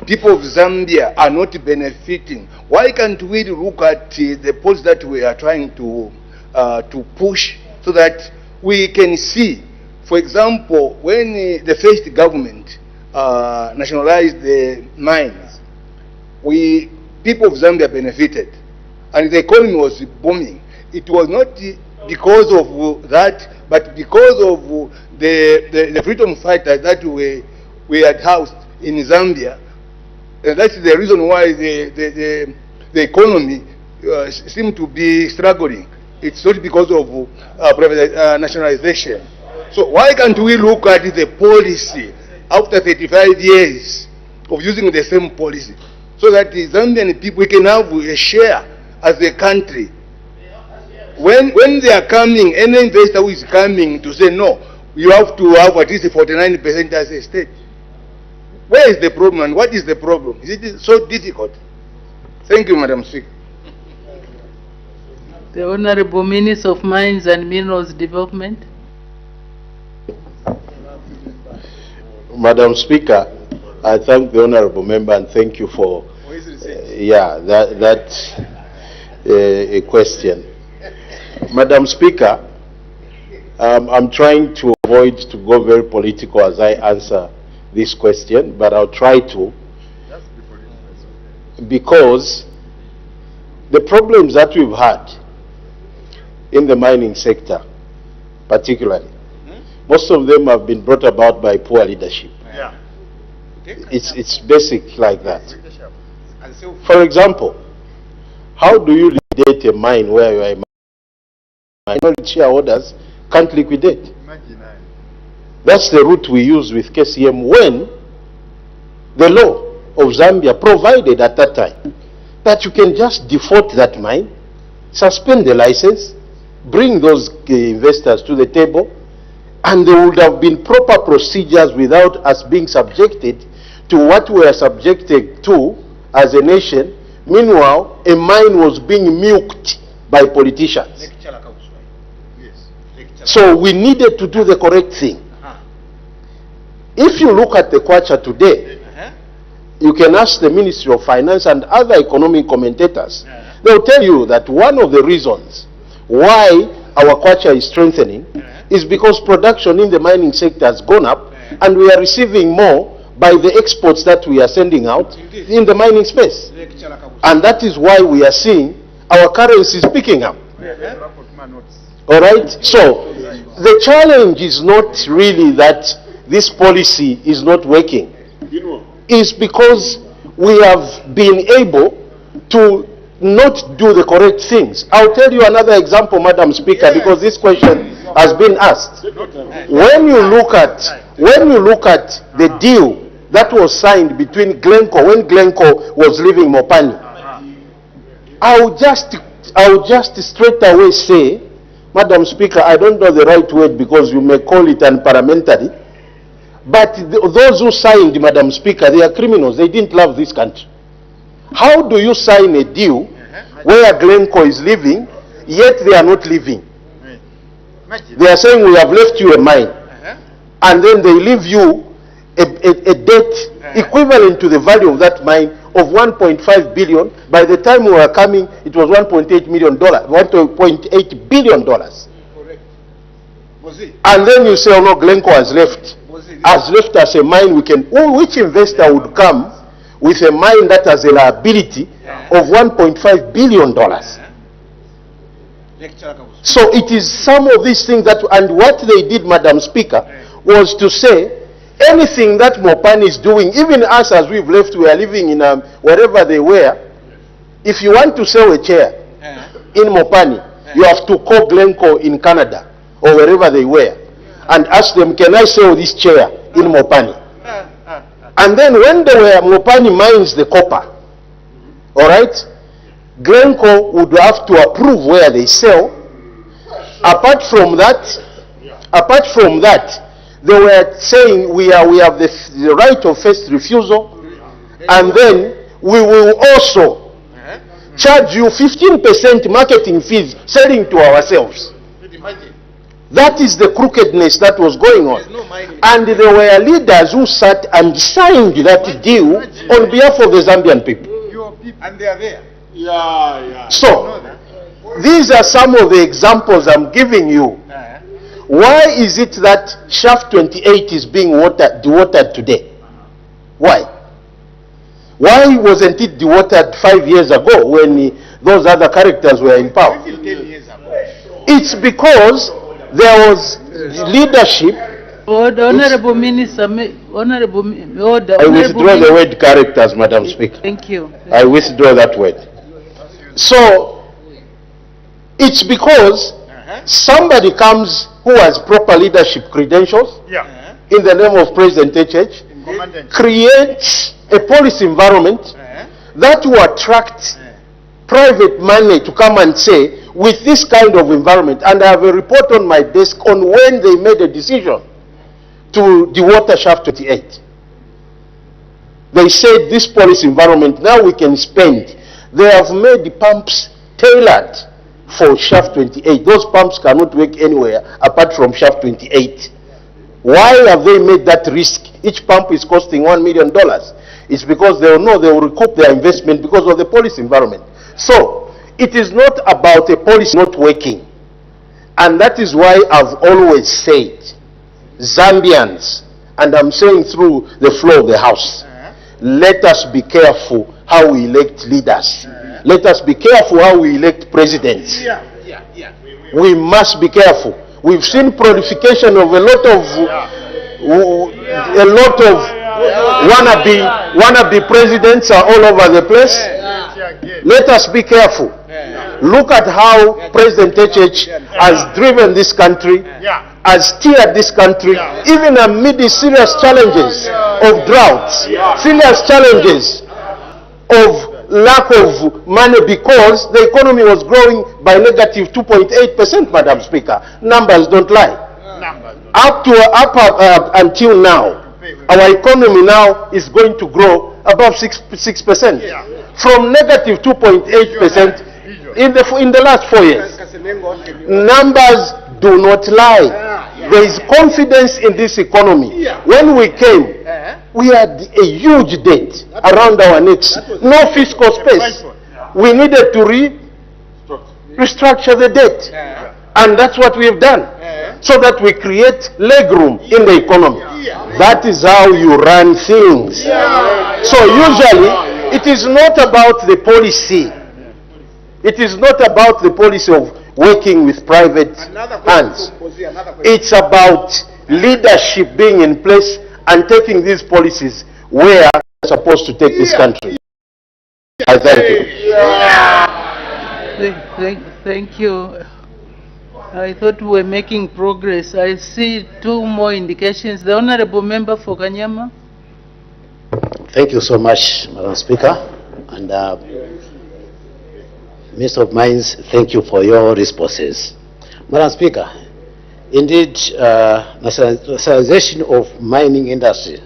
people of Zambia are not benefiting, why can't we look at the policy that we are trying to push, so that we can see, for example, when the first government nationalized the mines, people of Zambia benefited, and the economy was booming. It was not because of that, but because of the freedom fighters that we had housed in Zambia. And that's the reason why the economy seemed to be struggling. It's not because of nationalization. So why can't we look at the policy after 35 years of using the same policy, so that the Zambian people can have a share as a country? When they are coming, any investor who is coming to say, no, you have to have at least 49% as a state. Where is the problem and what is the problem? Is it so difficult? Thank you, Madam Speaker. The Honorable Minister of Mines and Minerals Development. Madam Speaker, I thank the Honorable Member and thank you for Yeah, that's a question. Madam Speaker, I'm trying to avoid to go very political as I answer this question, but I'll try to, because the problems that we've had in the mining sector, particularly, most of them have been brought about by poor leadership. Yeah. It's basic like that. For example, how do you liquidate a mine where you are a minority shareholders can't liquidate? That's the route we use with KCM when the law of Zambia provided at that time that you can just default that mine, suspend the license, bring those investors to the table, and there would have been proper procedures without us being subjected to what we are subjected to as a nation. Meanwhile, a mine was being milked by politicians. So we needed to do the correct thing. If you look at the Kwacha today, you can ask the Ministry of Finance and other economic commentators. They'll tell you that one of the reasons why our Kwacha is strengthening is because production in the mining sector has gone up, and we are receiving more by the exports that we are sending out in the mining space. And that is why we are seeing our currency is picking up. All right? So the challenge is not really that this policy is not working. It's because we have been able to not do the correct things. I'll tell you another example, Madam Speaker, because this question has been asked. When you look at the deal that was signed between Glencore, when Glencore was leaving Mopani, I'll just straight away say, Madam Speaker, I don't know the right word because you may call it unparliamentary, but those who signed, Madam Speaker, they are criminals. They didn't love this country. How do you sign a deal where Glencore is leaving, yet they are not leaving? They are saying we have left you a mine, and then they leave you a debt equivalent to the value of that mine of 1.5 billion. By the time we were coming, it was $1.8 million, $1.8 billion. And then you say, oh no, Glencore has left us a mine. Which investor would come with a mine that has a liability of $1.5 billion? So it is some of these things that, and what they did, Madam Speaker, was to say, anything that Mopani is doing, even us as we've left, we are living in wherever they were. If you want to sell a chair in Mopani, you have to call Glencore in Canada or wherever they were and ask them, can I sell this chair in Mopani? And then when they were, Mopani mines the copper, all right, Glencore would have to approve where they sell. Apart from that, they were saying we have the right of first refusal, and then we will also charge you 15% marketing fees selling to ourselves. That is the crookedness that was going on. And there were leaders who sat and signed that deal on behalf of the Zambian people. And they are there. So, these are some of the examples I'm giving you. Why is it that Shaft 28 is being dewatered today? Why? Why wasn't it dewatered 5 years ago when those other characters were in power? It's because there was leadership. Honorable Minister, order. I withdraw the word characters, Madam Speaker. Thank you. I withdraw that word. So, it's because somebody comes who has proper leadership credentials in the name of President HH, creates a policy environment that will attract private money to come and say, with this kind of environment, and I have a report on my desk on when they made a decision to dewater Shaft 28. They said this policy environment, now we can spend. They have made the pumps tailored for Shaft 28. Those pumps cannot work anywhere apart from Shaft 28. Why have they made that risk? Each pump is costing $1 million. It's because they will know they will recoup their investment because of the policy environment. So it is not about a policy not working. And that is why I've always said, Zambians, and I'm saying through the floor of the House, let us be careful how we elect leaders. Let us be careful how we elect presidents. We must be careful. We've seen proliferation of a lot of wannabe presidents are all over the place. Let us be careful. Look at how President HH has driven this country, has steered this country, even amid the serious challenges of droughts, serious challenges of lack of money because the economy was growing by negative 2.8%, Madam Speaker. Numbers don't lie. Up until now, our economy now is going to grow above 6%. From negative 2.8% in the last 4 years. Numbers do not lie. There is confidence in this economy. When we came, we had a huge debt around our necks. No fiscal space. We needed to restructure the debt. And that's what we have done. So that we create legroom in the economy. That is how you run things. So usually, it is not about the policy. It is not about the policy of working with private hands. It's about leadership being in place and taking these policies where they're supposed to take this country. I thank you. Thank you. I thought we were making progress. I see 2 more indications. The Honorable Member for Kanyama. Thank you so much, Madam Speaker. And Minister of Mines, thank you for your responses. Madam Speaker, indeed, nationalization of mining industry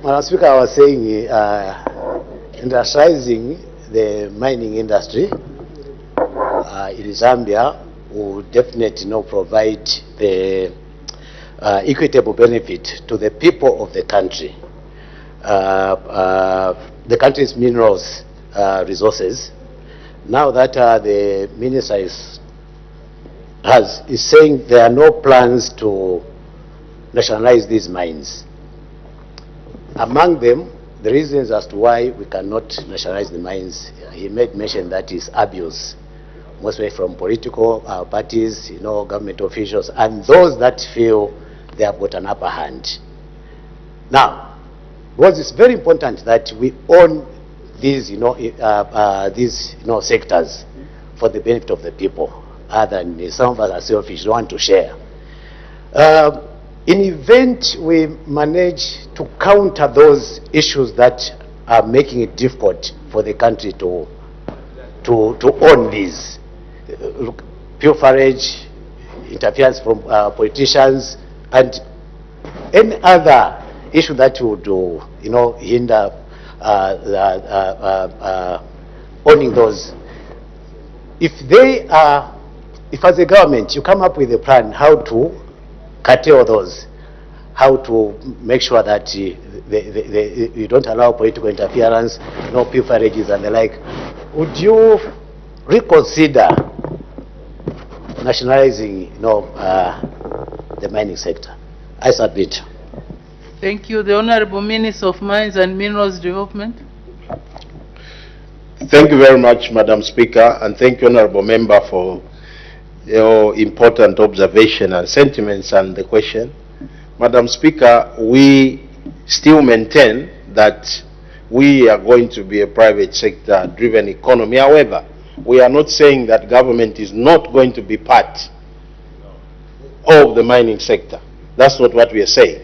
Madam Speaker, I was saying industrializing the mining industry in Zambia will definitely provide the equitable benefit to the people of the country. The country's minerals resources. Now that the minister is saying there are no plans to nationalize these mines. Among them, the reasons as to why we cannot nationalize the mines, he made mention that is abuse, mostly from political parties, government officials, and those that feel they have got an upper hand. Now, because it's very important that we own these, sectors for the benefit of the people, other than some of us are selfish, don't want to share. In event we manage to counter those issues that are making it difficult for the country to own these, pilferage, interference from politicians, and any other issue that would hinder owning those. If as a government you come up with a plan how to curtail those, how to make sure that you don't allow political interference, no pilferages and the like, would you reconsider nationalizing the mining sector? I submit. Thank you. The Honorable Minister of Mines and Minerals Development. Thank you very much, Madam Speaker, and thank you, Honorable Member, for your important observation and sentiments and the question. Madam Speaker, we still maintain that we are going to be a private sector driven economy. However, we are not saying that government is not going to be part of the mining sector. That's not what we are saying.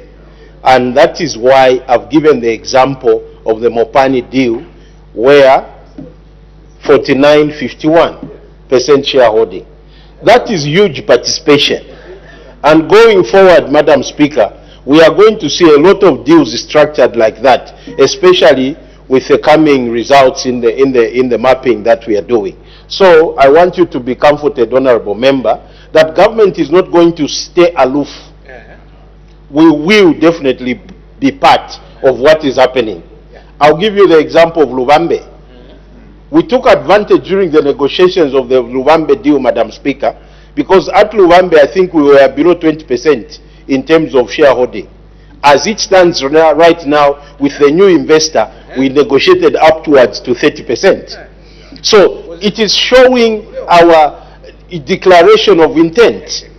And that is why I've given the example of the Mopani deal where 49.51% shareholding. That is huge participation. And going forward, Madam Speaker, we are going to see a lot of deals structured like that, especially with the coming results in the mapping that we are doing. So I want you to be comforted, Honorable Member, that government is not going to stay aloof. We will definitely be part of what is happening. I'll give you the example of Lubambe. We took advantage during the negotiations of the Lubambe deal, Madam Speaker, because at Lubambe, I think we were below 20% in terms of shareholding. As it stands right now, with the new investor, we negotiated upwards to 30%. So it is showing our declaration of intent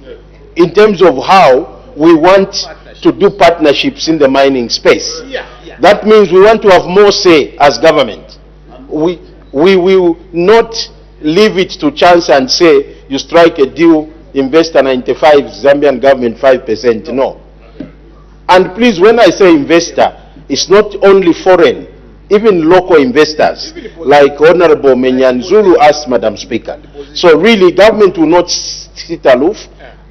in terms of how we want to do partnerships in the mining space. That means we want to have more say as government. We will not leave it to chance and say you strike a deal, investor 95, Zambian government 5%. No. And please, when I say investor, it's not only foreign, even local investors, like Honorable Menyanzulu asked, Madam Speaker. So really, government will not sit aloof,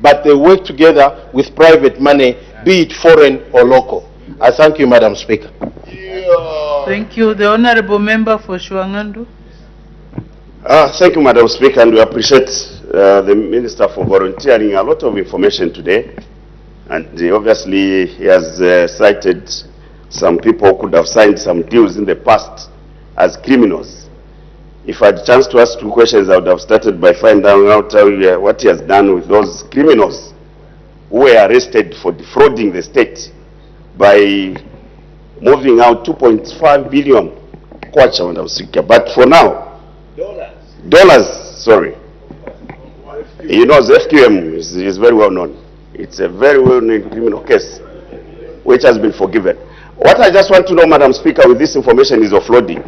but they work together with private money, be it foreign or local. I thank you, Madam Speaker. Thank you. The Honorable Member for Shuangandu. Thank you, Madam Speaker, and we appreciate the Minister for volunteering a lot of information today. And obviously, he has cited some people who could have signed some deals in the past as criminals. If I had a chance to ask 2 questions, I would have started by finding out what he has done with those criminals who were arrested for defrauding the state by moving out 2.5 billion kwacha when I was sick. But for now, dollars, sorry. You know, the FQM is very well known. It's a very well-known criminal case which has been forgiven. What I just want to know, Madam Speaker, with this information is offloading,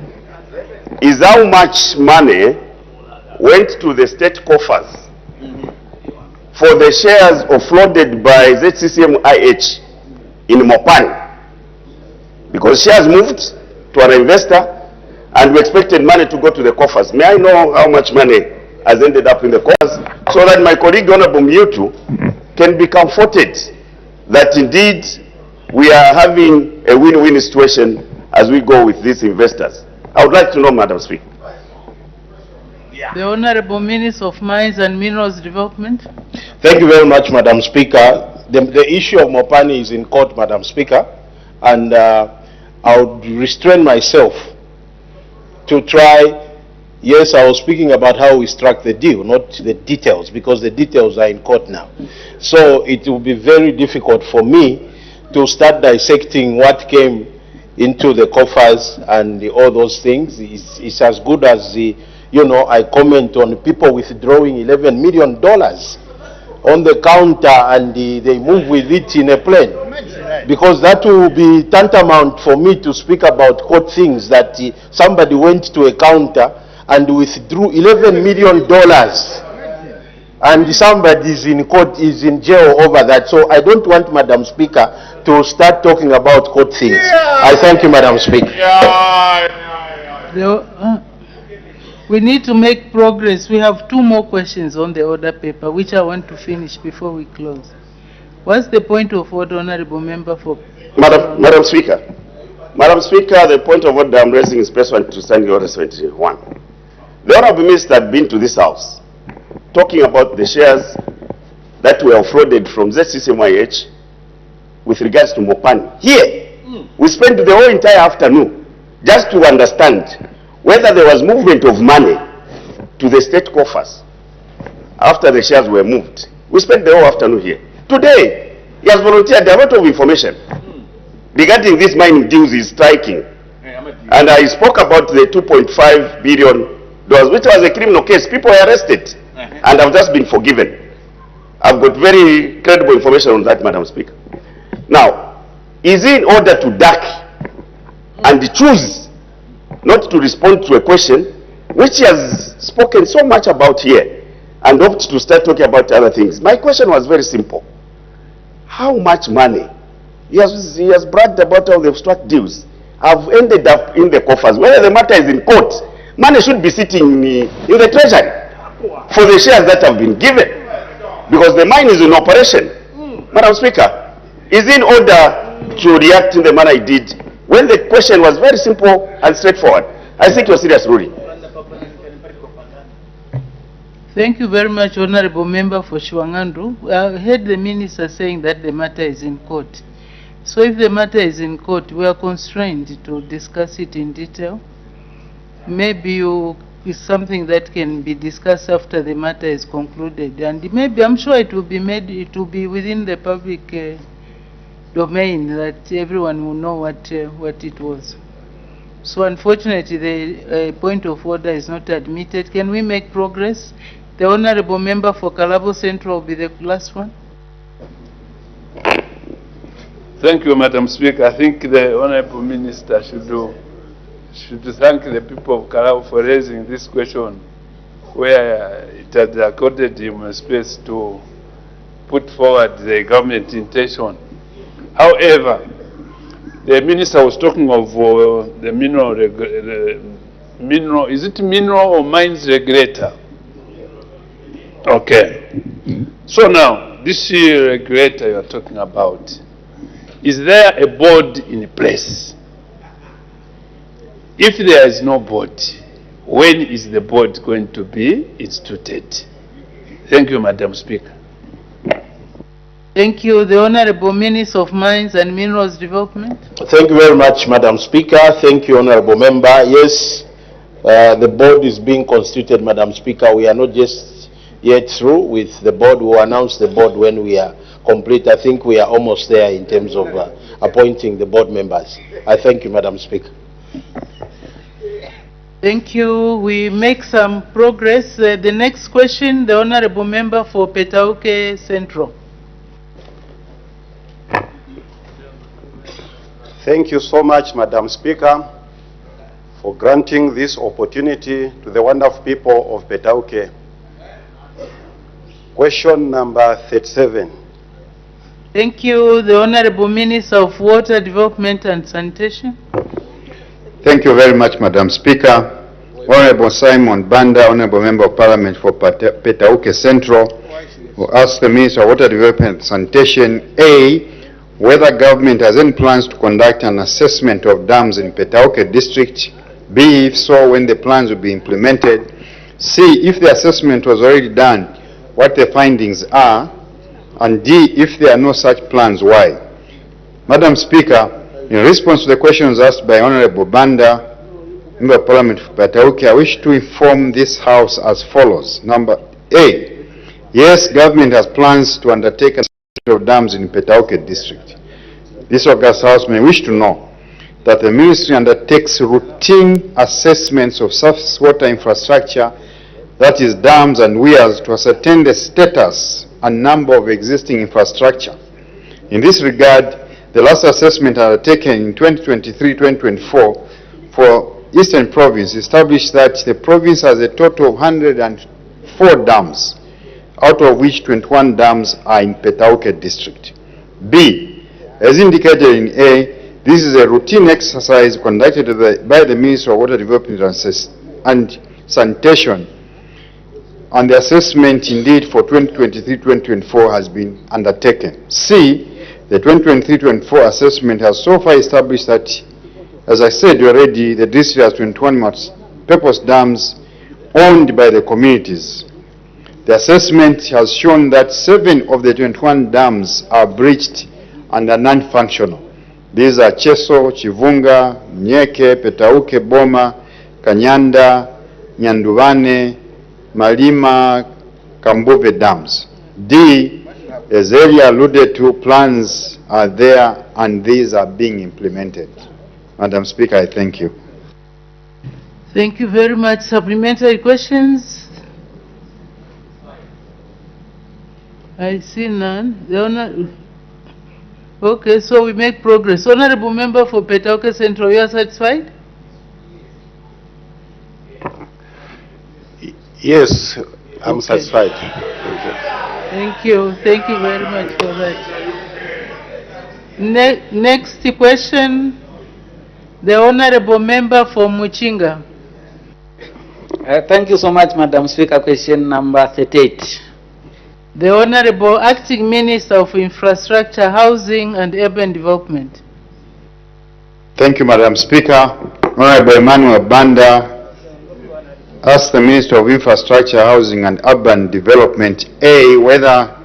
is how much money went to the state coffers for the shares offloaded by ZCCM-IH in Mopani. Because shares moved to an investor and we expected money to go to the coffers. May I know how much money has ended up in the coffers so that my colleague Honorable Mewtu can be comforted that indeed we are having a win-win situation as we go with these investors. I would like to know, Madam Speaker. The Honorable Minister of Mines and Minerals Development. Thank you very much, Madam Speaker. The issue of Mopani is in court, Madam Speaker, and I would restrain myself to try. Yes, I was speaking about how we struck the deal, not the details, because the details are in court now. So it will be very difficult for me to start dissecting what came into the coffers and all those things. It's as good as I comment on people withdrawing $11 million on the counter and they move with it in a plane. Because that will be tantamount for me to speak about court things that somebody went to a counter and withdrew $11 million and somebody is in court, is in jail over that. So I don't want, Madam Speaker, to start talking about court things. I thank you, Madam Speaker. We need to make progress. We have 2 more questions on the order paper, which I want to finish before we close. What's the point of order, Honorable Member for... Madam Speaker. Madam Speaker, the point of order I'm raising is pursuant to Standing Order 71. The Honorable Minister had been to this House talking about the shares that were offloaded from ZCCM-IH with regards to Mopani. Here, we spent the whole entire afternoon just to understand whether there was movement of money to the state coffers after the shares were moved. We spent the whole afternoon here. Today, he has volunteered a lot of information regarding these mining deals he's striking. And I spoke about the $2.5 billion, which was a criminal case. People were arrested and have just been forgiven. I've got very credible information on that, Madam Speaker. Now, is he in order to duck and choose not to respond to a question which he has spoken so much about here and opt to start talking about other things? My question was very simple. How much money? He has bragged about all the struck deals have ended up in the coffers. Whether the matter is in court, money should be sitting in the treasury for the shares that have been given, because the mine is in operation. Madam Speaker, is in order to react in the manner he did when the question was very simple and straightforward. I think you're serious ruling. Thank you very much, Honorable Member for Shwangandu. I heard the Minister saying that the matter is in court. So if the matter is in court, we are constrained to discuss it in detail. Maybe it's something that can be discussed after the matter is concluded. And maybe, I'm sure it will be be within the public domain, that everyone will know what it was. So unfortunately, the point of order is not admitted. Can we make progress? The Honorable Member for Kalabo Central will be the last one. Thank you, Madam Speaker. I think the Honorable Minister should thank the people of Kalabo for raising this question, where it had accorded him a space to put forward the government intention. However, the Minister was talking of the mineral, is it mineral or mines regulator? Okay. So now, this regulator you are talking about, is there a board in place? If there is no board, when is the board going to be instituted? Thank you, Madam Speaker. Thank you. The Honorable Minister of Mines and Minerals Development. Thank you very much, Madam Speaker. Thank you, Honorable Member. Yes, the board is being constituted, Madam Speaker. We are not just yet through with the board. We will announce the board when we are complete. I think we are almost there in terms of appointing the board members. I thank you, Madam Speaker. Thank you. We make some progress. The next question, the Honorable Member for Petauke Central. Thank you so much, Madam Speaker, for granting this opportunity to the wonderful people of Petauke. Question number 37. Thank you. The Honorable Minister of Water Development and Sanitation. Thank you very much, Madam Speaker. Honorable Simon Banda, Honorable Member of Parliament for Petauke Central, who asked the Minister of Water Development and Sanitation, A, whether government has any plans to conduct an assessment of dams in Petauke district, B, if so, when the plans will be implemented, C, if the assessment was already done, what the findings are, and D, if there are no such plans, why? Madam Speaker, in response to the questions asked by Honorable Banda, Member of Parliament for Petauke, I wish to inform this House as follows. Number A, yes, government has plans to undertake an assessment of dams in Petauke district. This August House may wish to know that the Ministry undertakes routine assessments of surface water infrastructure, that is dams and weirs, to ascertain the status and number of existing infrastructure. In this regard, the last assessment undertaken in 2023-2024 for Eastern Province established that the province has a total of 104 dams, out of which 21 dams are in Petauke district. B, as indicated in A, this is a routine exercise conducted by the Ministry of Water Development and Sanitation, and the assessment indeed for 2023-2024 has been undertaken. C, the 2023-24 assessment has so far established that, as I said already, the district has 21 multi-purpose dams owned by the communities. The assessment has shown that 7 of the 21 dams are breached and are non-functional. These are Cheso, Chivunga, Nyeke, Petauke, Boma, Kanyanda, Nyanduvane, Malima, Kambuve dams. D, as earlier alluded to, plans are there and these are being implemented. Madam Speaker, I thank you. Thank you very much. Supplementary questions? I see none. Okay, so we make progress. Honorable Member for Petauke Central, you are satisfied? Yes, I'm satisfied. Thank you. Thank you very much for that. Next question, the Honorable Member for Muchinga. Thank you so much, Madam Speaker. Question number 38. The Honorable Acting Minister of Infrastructure, Housing and Urban Development. Thank you, Madam Speaker. Honorable Emmanuel Banda, ask the Minister of Infrastructure, Housing and Urban Development, A, whether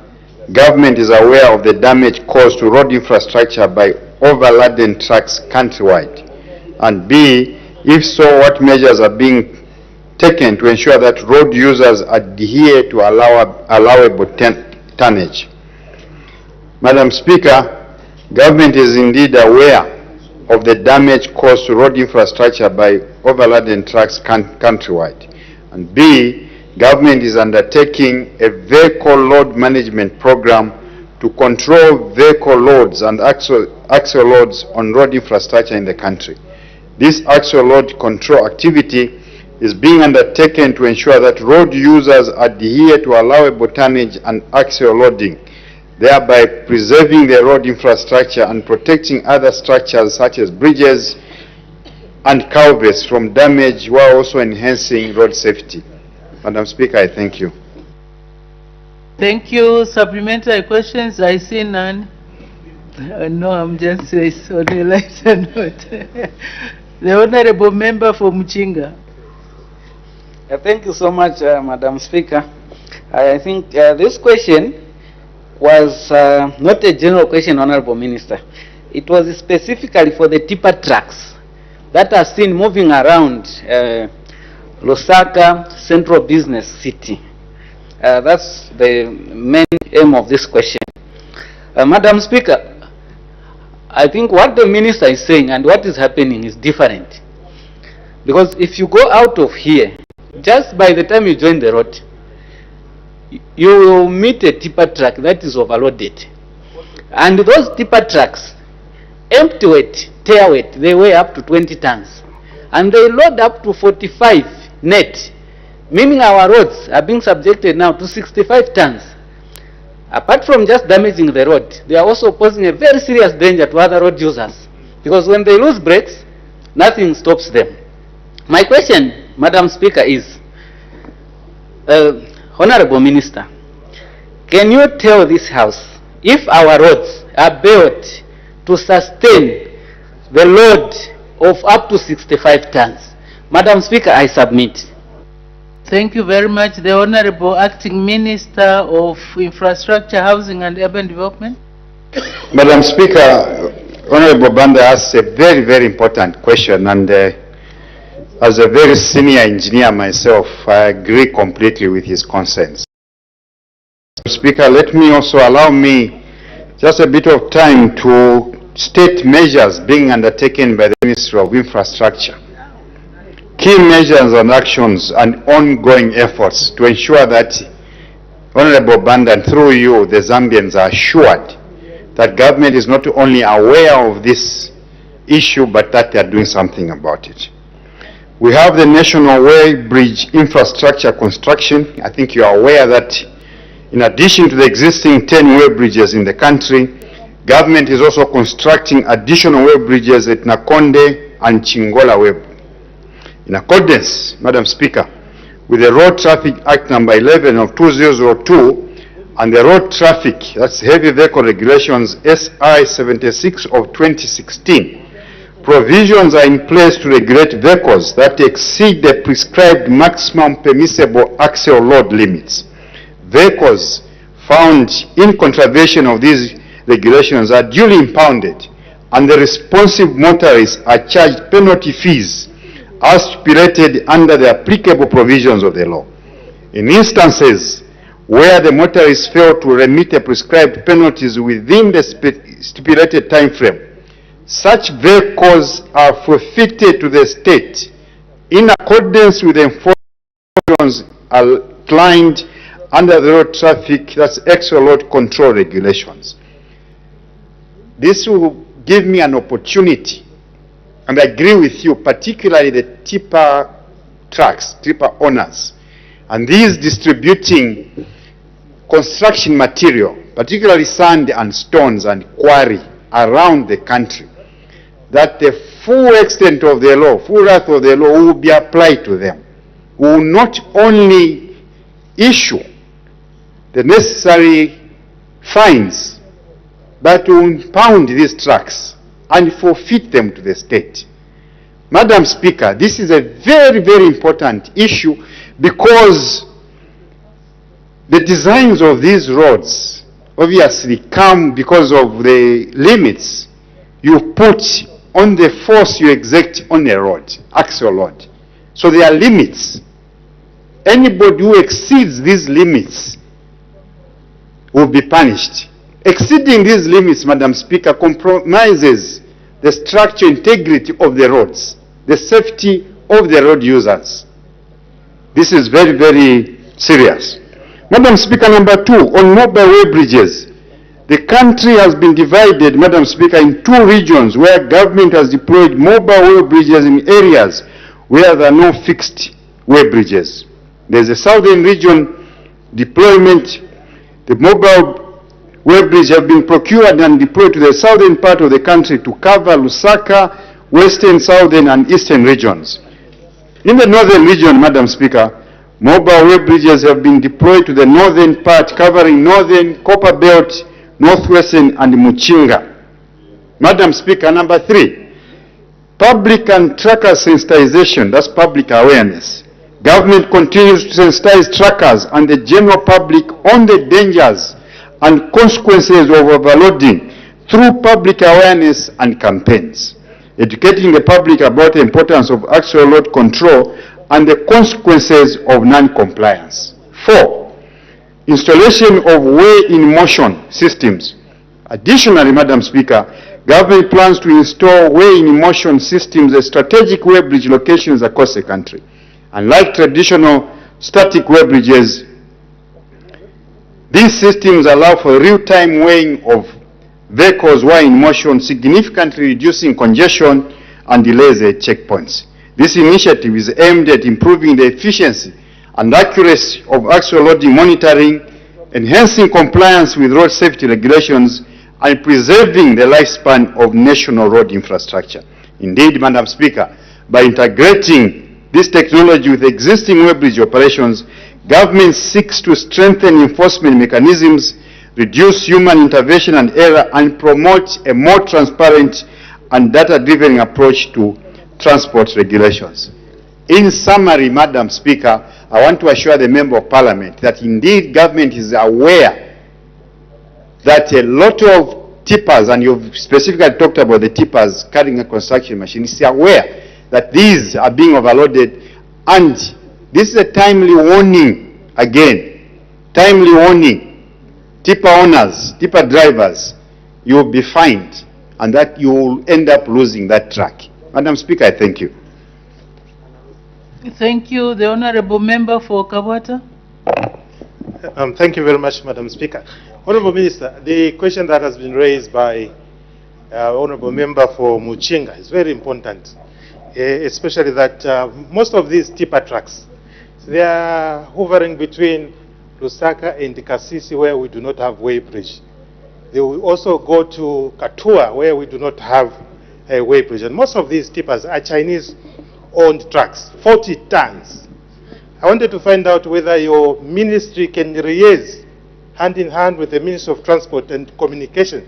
government is aware of the damage caused to road infrastructure by overladen trucks countrywide, and B, if so, what measures are being taken to ensure that road users adhere to allowable tonnage. Madam Speaker, government is indeed aware of the damage caused to road infrastructure by overladen trucks countrywide. And B, government is undertaking a vehicle load management program to control vehicle loads and axle loads on road infrastructure in the country. This axle load control activity is being undertaken to ensure that road users adhere to allowable tonnage and axle loading, thereby preserving the road infrastructure and protecting other structures such as bridges and culverts from damage, while also enhancing road safety. Madam Speaker, I thank you. Thank you. Supplementary questions? I see none. No, I'm just saying on a lighter note. The Honorable Member for Muchinga. Thank you so much, Madam Speaker. I think this question was not a general question, Honorable Minister. It was specifically for the tipper trucks that are seen moving around Lusaka Central Business City. That's the main aim of this question. Madam Speaker, I think what the Minister is saying and what is happening is different. Because if you go out of here, just by the time you join the road, you will meet a tipper truck that is overloaded. And those tipper trucks, empty weight, tear weight, they weigh up to 20 tons. And they load up to 45 net, meaning our roads are being subjected now to 65 tons. Apart from just damaging the road, they are also posing a very serious danger to other road users. Because when they lose brakes, nothing stops them. My question, Madam Speaker, is, Honorable Minister, can you tell this House if our roads are built to sustain the load of up to 65 tons? Madam Speaker, I submit. Thank you very much. The Honorable Acting Minister of Infrastructure, Housing and Urban Development. Madam Speaker, Honorable Banda asked a very, very important question, and as a very senior engineer myself, I agree completely with his concerns. Speaker, let me also allow me just a bit of time to state measures being undertaken by the Ministry of Infrastructure. Key measures and actions and ongoing efforts to ensure that, Honorable Banda, and through you, the Zambians are assured that government is not only aware of this issue, but that they are doing something about it. We have the National Way Bridge infrastructure construction. I think you are aware that in addition to the existing 10 way bridges in the country, government is also constructing additional way bridges at Nakonde and Chingola Way. In accordance, Madam Speaker, with the Road Traffic Act number 11 of 2002 and the Road Traffic, that's Heavy Vehicle Regulations SI 76 of 2016, provisions are in place to regulate vehicles that exceed the prescribed maximum permissible axle load limits. Vehicles found in contravention of these regulations are duly impounded, and the responsive motorists are charged penalty fees as stipulated under the applicable provisions of the law. In instances where the motorists fail to remit the prescribed penalties within the stipulated time frame, such vehicles are forfeited to the state in accordance with the enforcement outlined under the road traffic, that's axle load control regulations. This will give me an opportunity, and I agree with you, particularly the tipper trucks, tipper owners, and these distributing construction material, particularly sand and stones and quarry around the country, that the full extent of the law, full wrath of the law will be applied to them. We will not only issue the necessary fines, but to impound these trucks and forfeit them to the state. Madam Speaker, this is a very, very important issue because the designs of these roads obviously come because of the limits you put on the force you exert on a road, axle load. So there are limits. Anybody who exceeds these limits will be punished. Exceeding these limits, Madam Speaker, compromises the structural integrity of the roads, the safety of the road users. This is very, very serious. Madam Speaker, number 2, on mobile way bridges. The country has been divided, Madam Speaker, in 2 regions where government has deployed mobile way bridges in areas where there are no fixed way bridges. There's a southern region deployment. The mobile way bridges have been procured and deployed to the southern part of the country to cover Lusaka, western, southern, and eastern regions. In the northern region, Madam Speaker, mobile way bridges have been deployed to the northern part, covering northern, Copper Belt, northwestern, and Muchinga. Madam Speaker, number 3, public and tracker sensitization, that's public awareness. Government continues to sensitize trackers and the general public on the dangers and consequences of overloading through public awareness and campaigns, educating the public about the importance of axle load control and the consequences of non-compliance. 4, installation of way-in-motion systems. Additionally, Madam Speaker, government plans to install way-in-motion systems at strategic way bridge locations across the country. Unlike traditional static way bridges, these systems allow for real-time weighing of vehicles while in motion, significantly reducing congestion and delays at checkpoints. This initiative is aimed at improving the efficiency and accuracy of axle loading monitoring, enhancing compliance with road safety regulations, and preserving the lifespan of national road infrastructure. Indeed, Madam Speaker, by integrating this technology with existing way bridge operations, government seeks to strengthen enforcement mechanisms, reduce human intervention and error, and promote a more transparent and data-driven approach to transport regulations. In summary, Madam Speaker, I want to assure the Member of Parliament that indeed government is aware that a lot of tippers, and you've specifically talked about the tippers carrying a construction machine, is aware that these are being overloaded, and this is a timely warning, again, timely warning. Tipper owners, tipper drivers, you will be fined, and that you will end up losing that track. Madam Speaker, I thank you. Thank you. The Honourable Member for Kabwata. Thank you very much, Madam Speaker. Honourable Minister, the question that has been raised by Honourable Member for Muchinga is very important, especially that most of these tipper trucks, they are hovering between Lusaka and Kasisi, where we do not have way bridge. They will also go to Katua, where we do not have a way bridge. And most of these tippers are Chinese-owned trucks, 40 tons. I wanted to find out whether your ministry can liaise hand in hand with the Ministry of Transport and Communication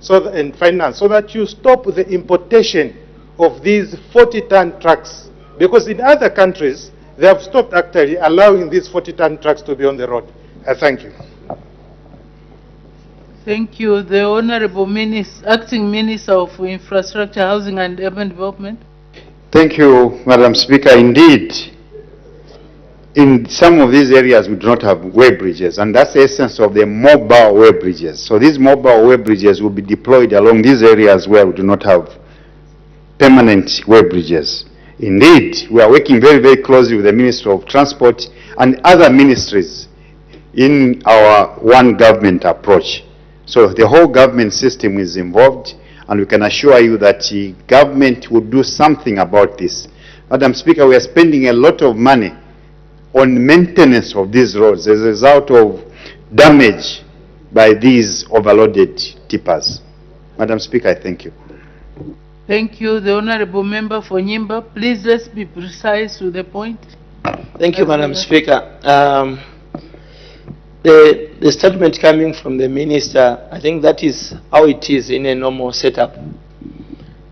and Finance, so that you stop the importation of these 40-ton trucks. Because in other countries, they have stopped actually allowing these 40-ton trucks to be on the road. Thank you. Thank you. The Honourable Acting Minister of Infrastructure, Housing and Urban Development. Thank you, Madam Speaker. Indeed, in some of these areas we do not have way bridges, and that's the essence of the mobile way bridges. So these mobile way bridges will be deployed along these areas where we do not have permanent way bridges. Indeed, we are working very, very closely with the Ministry of Transport and other ministries in our one government approach. So the whole government system is involved, and we can assure you that the government will do something about this. Madam Speaker, we are spending a lot of money on maintenance of these roads as a result of damage by these overloaded tippers. Madam Speaker, I thank you. Thank you. The Honourable Member for Nyimba. Please, let's be precise to the point. Thank you, Madam Speaker. The statement coming from the Minister, I think that is how it is in a normal setup.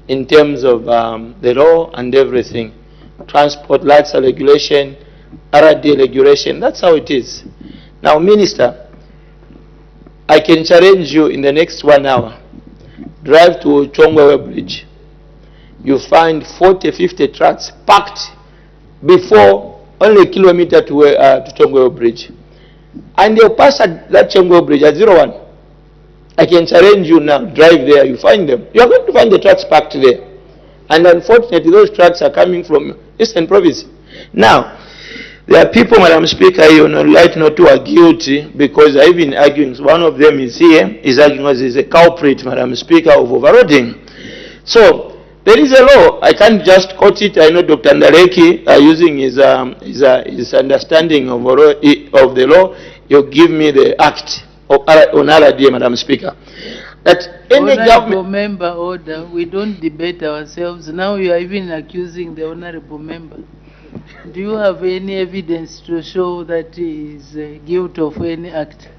in terms of the law and everything. Transport lights regulation, RD regulation, that's how it is. Now, Minister, I can challenge you in the next 1 hour. Drive to Chongwewe Bridge. You find 40, 50 trucks packed before only a kilometer to Chongwewe Bridge. And they'll pass at that Chongwewe Bridge at 01. I can challenge you now, drive there, you find them. You are going to find the trucks packed there. And unfortunately, those trucks are coming from Eastern Province. Now, there are people, Madam Speaker, you like not to are guilty because I've been arguing. One of them is here, is arguing as is a culprit, Madam Speaker, of overloading. So, there is a law. I can't just quote it. I know Dr. Ndaleki using his understanding of the law. You give me the act on RDA, Madam Speaker. That any government member order, we don't debate ourselves. Now you are even accusing the honorable member. Do you have any evidence to show that he is guilty of any act?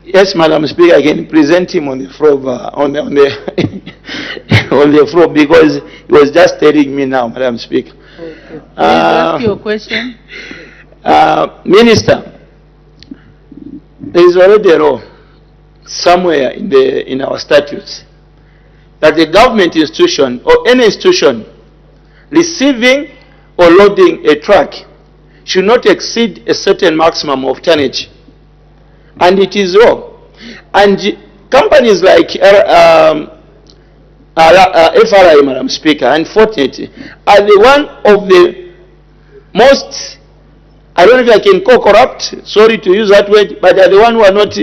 Yes, Madam Speaker, I can present him on the floor, on the floor, because he was just telling me now, Madam Speaker. Okay. Please ask your question. Minister, there is already a law somewhere in our statutes that the government institution or any institution receiving or loading a truck should not exceed a certain maximum of tonnage. And it is law. And companies like FRI, Madam Speaker, unfortunately, are the one of the most, I don't know if I can call corrupt, sorry to use that word, but are the one who are not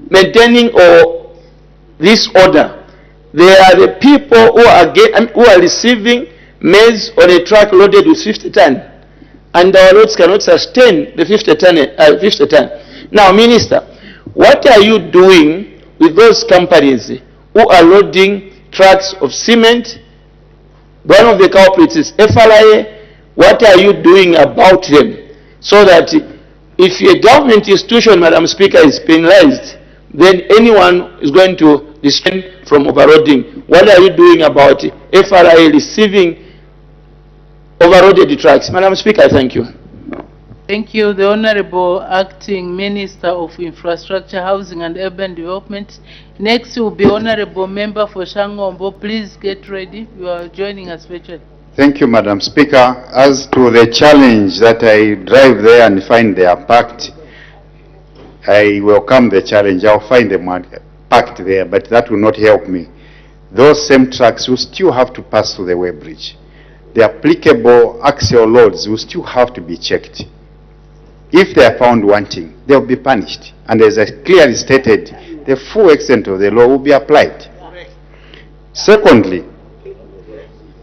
maintaining or this order. They are the people who are receiving maize on a truck loaded with 50 ton, and our roads cannot sustain the 50 ton. Now, Minister, what are you doing with those companies who are loading trucks of cement? One of the culprits is FRA. What are you doing about them so that if a government institution, Madam Speaker, is penalized, then anyone is going to descend from overloading? What are you doing about FRA receiving overloaded trucks? Madam Speaker, thank you. Thank you. The Honorable Acting Minister of Infrastructure, Housing and Urban Development. Next will be Honorable Member for Shangombo. Please get ready. You are joining us virtually. Thank you, Madam Speaker. As to the challenge that I drive there and find they are packed, I welcome the challenge. I'll find them packed there, but that will not help me. Those same trucks will still have to pass through the weighbridge. The applicable axle loads will still have to be checked. If they are found wanting, they will be punished. And as I clearly stated, the full extent of the law will be applied. Secondly,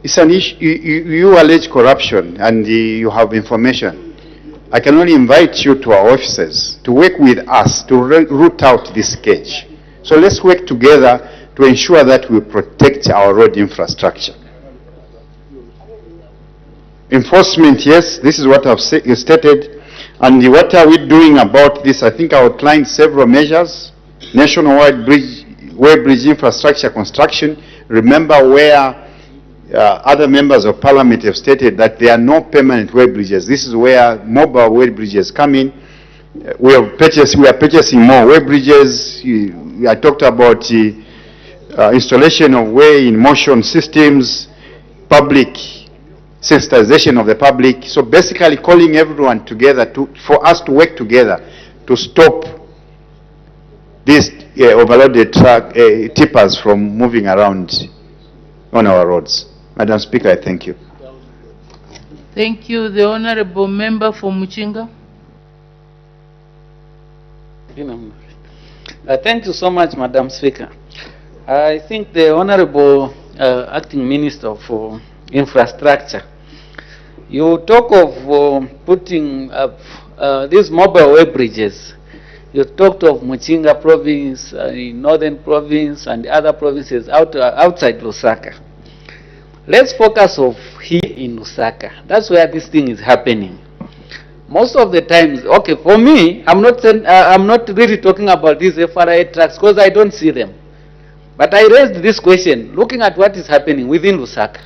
it's an issue, you allege corruption and you have information. I can only invite you to our offices to work with us to root out this sketch. So let's work together to ensure that we protect our road infrastructure. Enforcement, yes, this is what I've stated. And what are we doing about this? I think I outlined several measures. Nationwide weighbridge infrastructure construction. Remember where other members of parliament have stated that there are no permanent weighbridges. This is where mobile weighbridges come in. We are purchasing more weighbridges. I talked about installation of weigh-in-motion systems, public sensitization of the public. So basically calling everyone together for us to work together to stop these overloaded tippers from moving around on our roads. Madam Speaker, I thank you. Thank you. The Honorable Member for Muchinga. Thank you so much, Madam Speaker. I think the Honorable Acting Minister for Infrastructure, you talk of putting up these mobile weight bridges. You talked of Muchinga province, Northern province, and other provinces outside Lusaka. Let's focus of here in Lusaka. That's where this thing is happening. Most of the times, okay, for me, I'm not really talking about these FRA trucks because I don't see them. But I raised this question, looking at what is happening within Lusaka.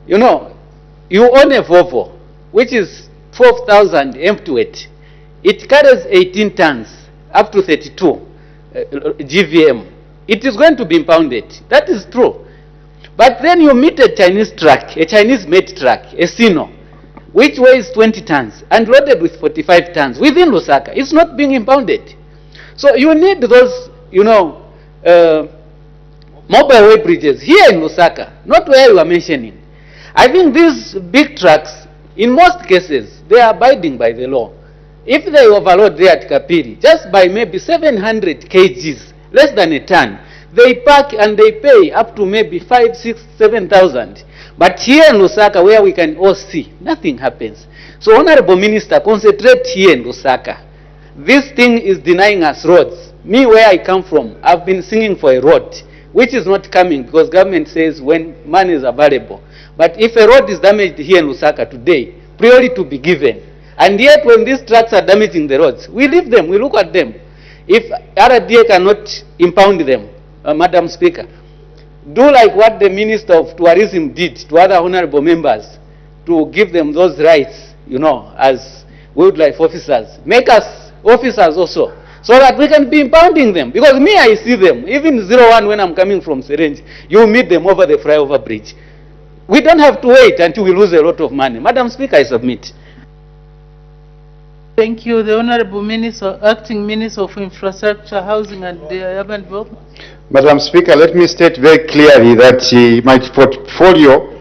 You know, you own a Volvo, which is 12,000 empty weight. It carries 18 tons, up to 32 GVM. It is going to be impounded. That is true. But then you meet a Chinese truck, a Chinese-made truck, a Sino, which weighs 20 tons and loaded with 45 tons within Lusaka. It's not being impounded. So you need those, you know, mobile way bridges here in Lusaka, not where you are mentioning. I think these big trucks, in most cases, they are abiding by the law. If they overload there at Kapiri, just by maybe 700 kgs, less than a ton, they park and they pay up to maybe 5, 6, 7,000. But here in Lusaka, where we can all see, nothing happens. So, Honorable Minister, concentrate here in Lusaka. This thing is denying us roads. Me, where I come from, I've been singing for a road, which is not coming because government says when money is available. But if a road is damaged here in Lusaka today, priority to be given. And yet when these trucks are damaging the roads, we leave them, we look at them. If RDA cannot impound them, Madam Speaker, do like what the Minister of Tourism did to other honorable members to give them those rights, you know, as wildlife officers. Make us officers also, so that we can be impounding them. Because me, I see them, even 01 when I'm coming from Serenji, you meet them over the flyover bridge. We don't have to wait until we lose a lot of money. Madam Speaker, I submit. Thank you. The Honorable Minister, Acting Minister of Infrastructure, Housing and Urban Development. Madam Speaker, let me state very clearly that my portfolio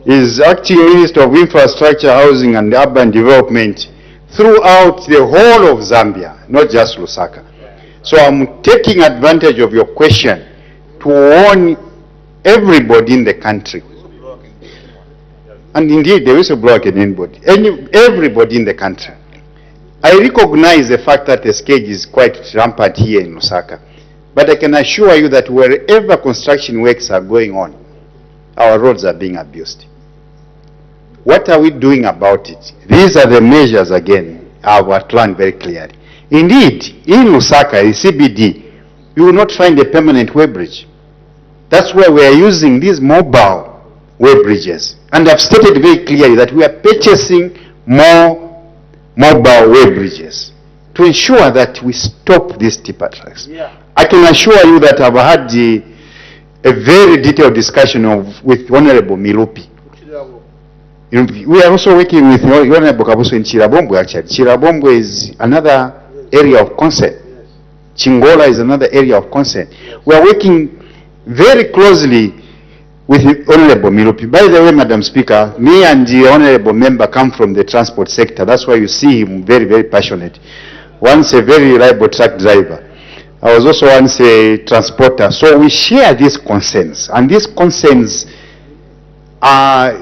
is Acting Minister of Infrastructure, Housing and Urban Development throughout the whole of Zambia, not just Lusaka. So I'm taking advantage of your question to warn everybody in the country. And indeed, the whistleblower can anybody, everybody in the country. I recognize the fact that the scourge is quite rampant here in Lusaka. But I can assure you that wherever construction works are going on, our roads are being abused. What are we doing about it? These are the measures, again, I've outlined very clearly. Indeed, in Lusaka, in CBD, you will not find a permanent way bridge. That's why we are using these mobile way bridges. And I've stated very clearly that we are purchasing more mobile way bridges to ensure that we stop these tipper trucks. Yeah. I can assure you that I've had a very detailed discussion with Honorable Milupi. We are also working with Honorable Kabuso in Chirabombo, actually. Chirabombo is another area of concern. Chingola is another area of concern. We are working very closely with Honorable Milupi. By the way, Madam Speaker, me and the Honorable Member come from the transport sector. That's why you see him very, very passionate. Once a very reliable truck driver. I was also once a transporter. So we share these concerns. And these concerns are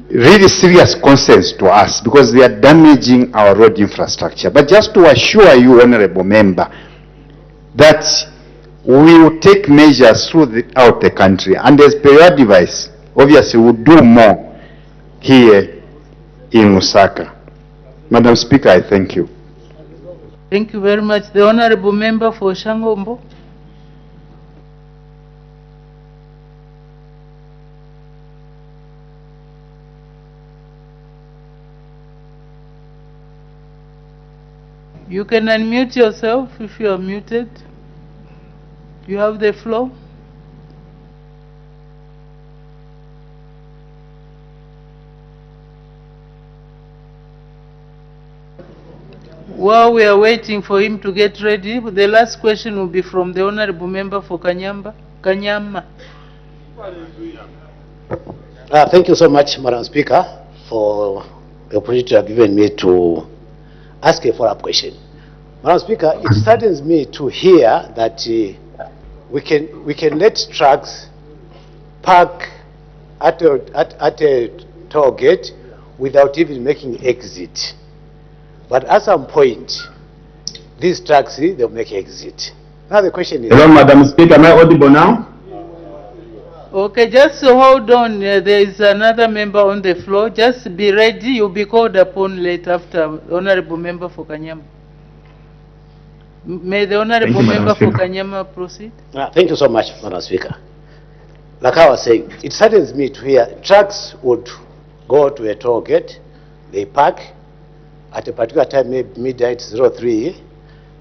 really serious concerns to us because they are damaging our road infrastructure. But just to assure you, Honorable Member, that we will take measures throughout the country. And as per your advice, obviously we'll do more here in Lusaka. Madam Speaker, I thank you. Thank you very much. The Honorable Member for Shangombo. You can unmute yourself if you are muted. You have the floor. While we are waiting for him to get ready, the last question will be from the Honorable Member for Kanyamba. Kanyama. Thank you so much, Madam Speaker, for the opportunity you have given me to ask a follow-up question. Madam Speaker, it saddens me to hear that we can let trucks park at a toll gate without even making exit. But at some point, these trucks, they'll make exit. Now the question is... Hello, Madam Speaker, am I audible now? Okay, just hold on. There is another member on the floor. Just be ready. You'll be called upon later after Honorable Member for Kanyama. May the Honorable Member for Kanyama proceed. Thank you so much, Madam Speaker. Like I was saying, it saddens me to hear trucks would go to a toll gate, they park, at a particular time, maybe midnight 03,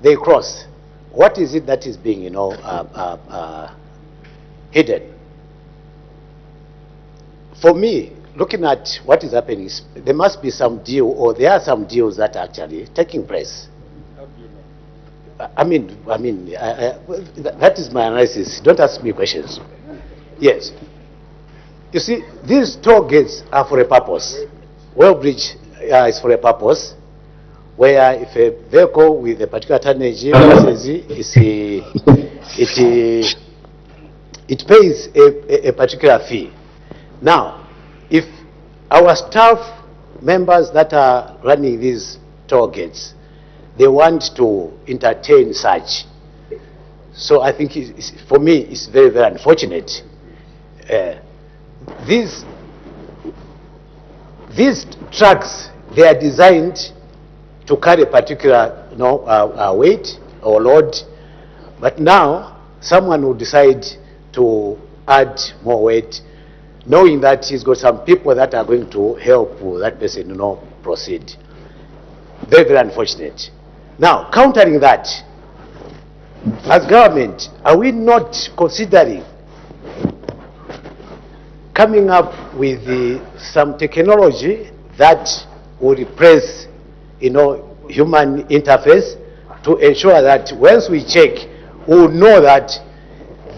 they cross. What is it that is being, hidden? For me, looking at what is happening, there must be some deal, or there are some deals that are actually taking place. That is my analysis. Don't ask me questions. Yes. You see, these toll gates are for a purpose. Well bridge is for a purpose, where if a vehicle with a particular tonnage it pays a particular fee. Now, if our staff members that are running these toll gates, they want to entertain such. So I think for me, it's very, very unfortunate. These trucks, they are designed to carry a particular weight or load, but now someone will decide to add more weight, knowing that he's got some people that are going to help that person proceed. Very, very unfortunate. Now, countering that, as government, are we not considering coming up with some technology that will replace, human interface to ensure that once we check, we will know that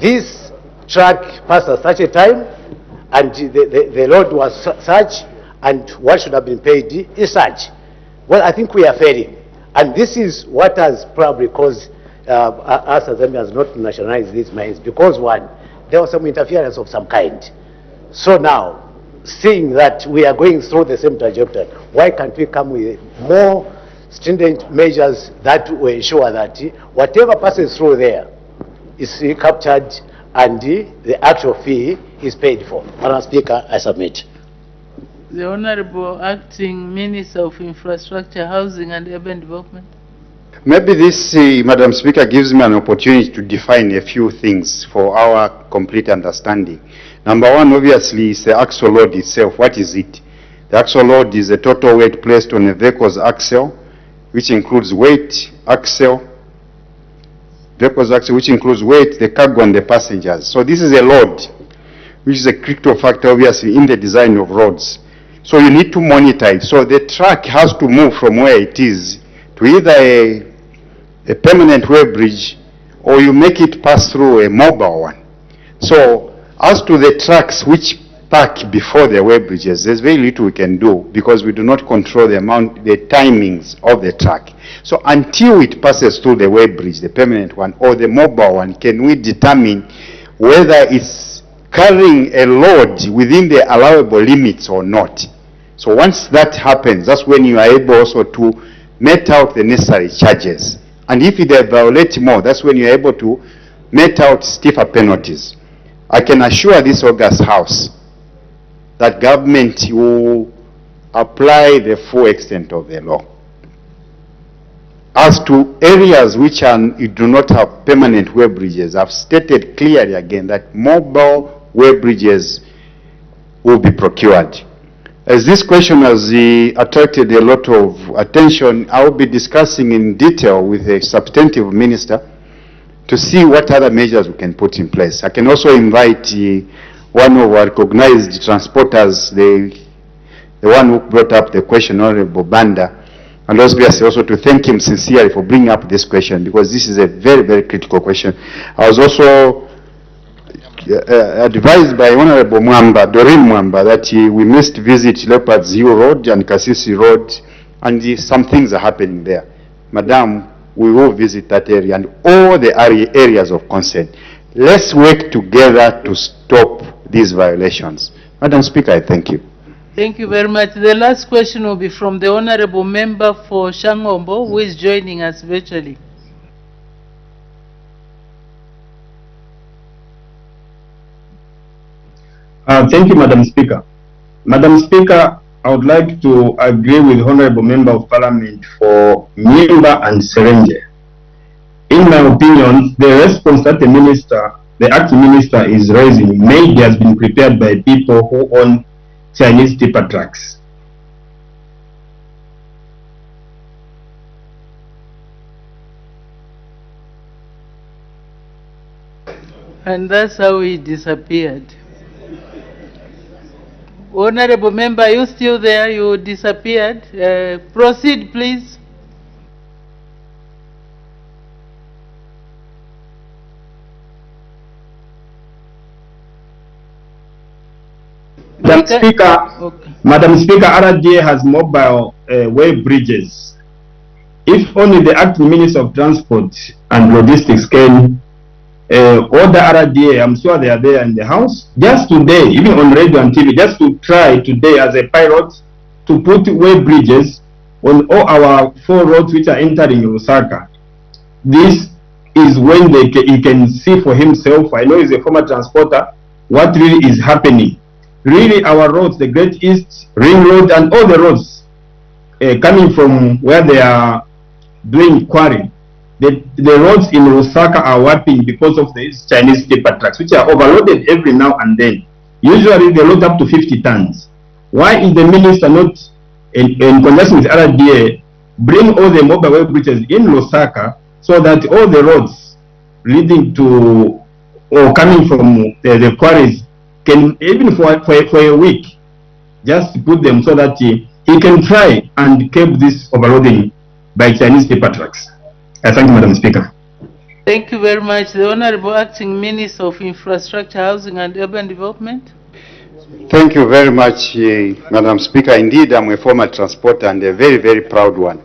this truck passed at such a time and the load was such and what should have been paid is such? Well, I think we are failing. And this is what has probably caused us as Zambians not to nationalize these mines, because one, there was some interference of some kind. So now, seeing that we are going through the same trajectory, why can't we come with more stringent measures that will ensure that whatever passes through there is captured and the actual fee is paid for? Madam Speaker, I submit. The Honorable Acting Minister of Infrastructure, Housing and Urban Development. Maybe this, Madam Speaker, gives me an opportunity to define a few things for our complete understanding. Number one, obviously, is the axle load itself. What is it? The axle load is the total weight placed on a vehicle's axle, which includes weight, which includes weight, the cargo, and the passengers. So this is a load, which is a critical factor, obviously, in the design of roads. So you need to monitor it. So the truck has to move from where it is to either a permanent way bridge, or you make it pass through a mobile one. So as to the trucks which park before the way bridges, there's very little we can do because we do not control the timings of the truck. So until it passes through the way bridge, the permanent one or the mobile one, can we determine whether it's carrying a load within the allowable limits or not. So once that happens, that's when you are able also to met out the necessary charges. And if they violate more, that's when you are able to met out stiffer penalties. I can assure this August House that government will apply the full extent of the law. As to areas which do not have permanent way bridges, I've stated clearly again that mobile way bridges will be procured. As this question has attracted a lot of attention, I will be discussing in detail with a substantive minister to see what other measures we can put in place. I can also invite one of our recognized transporters, the one who brought up the question, Honorable Banda, and also to thank him sincerely for bringing up this question, because this is a very, very critical question. I was also advised by Honorable Doreen Mwamba, that we must visit Leopards Hill Road and Kasisi Road, and some things are happening there. Madam, we will visit that area and all the areas of concern. Let's work together to stop these violations. Madam Speaker, I thank you. Thank you very much. The last question will be from the Honorable Member for Shangombo, who is joining us virtually. Thank you, Madam Speaker. Madam Speaker, I would like to agree with Honorable Member of Parliament for Nyimba and Serenge. in my opinion, the response that the acting minister is raising, maybe has been prepared by people who own Chinese tipper trucks. And that's how he disappeared. Honorable member, are you still there? You disappeared. Proceed, please. Madam Speaker, RDA has mobile way bridges. If only the acting Minister of Transport and Logistics can order RDA, I'm sure they are there in the House, just today, even on radio and TV, just to try today as a pilot to put way bridges on all our 4 roads which are entering Lusaka. This is when he can see for himself, I know he's a former transporter, what really is happening. Really, our roads, the Great East, Ring Road, and all the roads coming from where they are doing quarry, the roads in Lusaka are warping because of these Chinese tipper trucks, which are overloaded every now and then. Usually, they load up to 50 tons. Why is the minister not, in conjunction with RDA, bring all the mobile way bridges in Lusaka so that all the roads leading to or coming from the quarries can, even for a week, just put them so that he can try and keep this overloading by Chinese tipper trucks. I thank you, Madam Speaker. Thank you very much. The Honorable Acting Minister of Infrastructure, Housing and Urban Development. Thank you very much, Madam Speaker. Indeed, I'm a former transporter and a very, very proud one.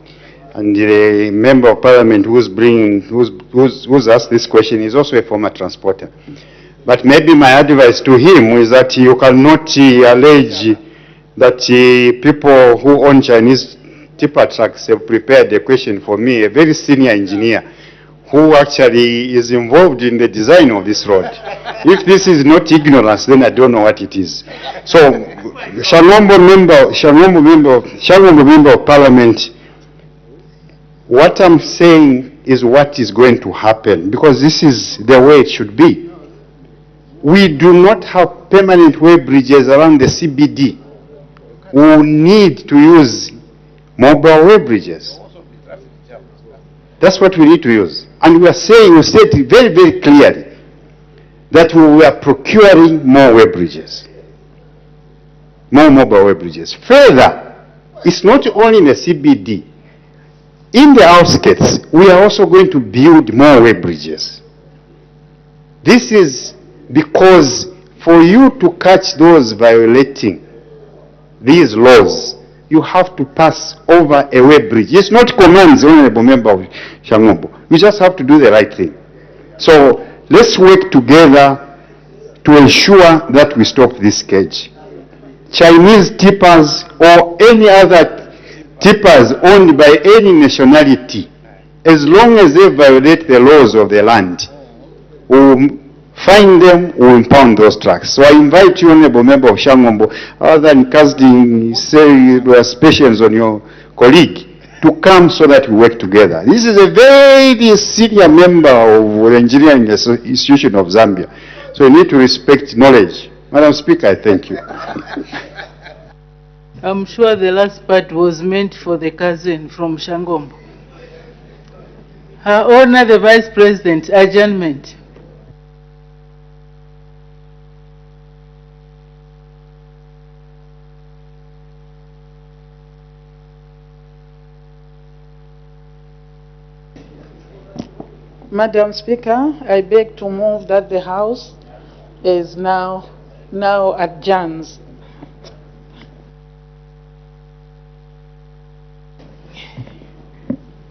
And the Member of Parliament who's asked this question is also a former transporter. But maybe my advice to him is that you cannot allege that people who own Chinese tipper trucks have prepared a question for me, a very senior engineer who actually is involved in the design of this road. If this is not ignorance, then I don't know what it is. So, Honorable member of Parliament, what I'm saying is what is going to happen, because this is the way it should be. We do not have permanent way bridges around the CBD. We need to use mobile way bridges. That's what we need to use. And we said very, very clearly that we are procuring more way bridges, more mobile way bridges. Further, it's not only in the CBD. In the outskirts, we are also going to build more way bridges. This is because for you to catch those violating these laws, you have to pass over a way bridge. It's not commands, Honorable Member of Shangombo. You just have to do the right thing. So let's work together to ensure that we stop this scourge. Chinese tippers or any other tippers owned by any nationality, as long as they violate the laws of the land, we'll find them, we'll impound those trucks. So I invite you, Honorable Member of Shangombo, other than casting aspersions on your colleague, to come so that we work together. This is a very senior member of the Engineering Institution of Zambia. So you need to respect knowledge. Madam Speaker, I thank you. I'm sure the last part was meant for the cousin from Shangombo. Her Honor the Vice President, adjournment. Madam Speaker, I beg to move that the House is now adjourns.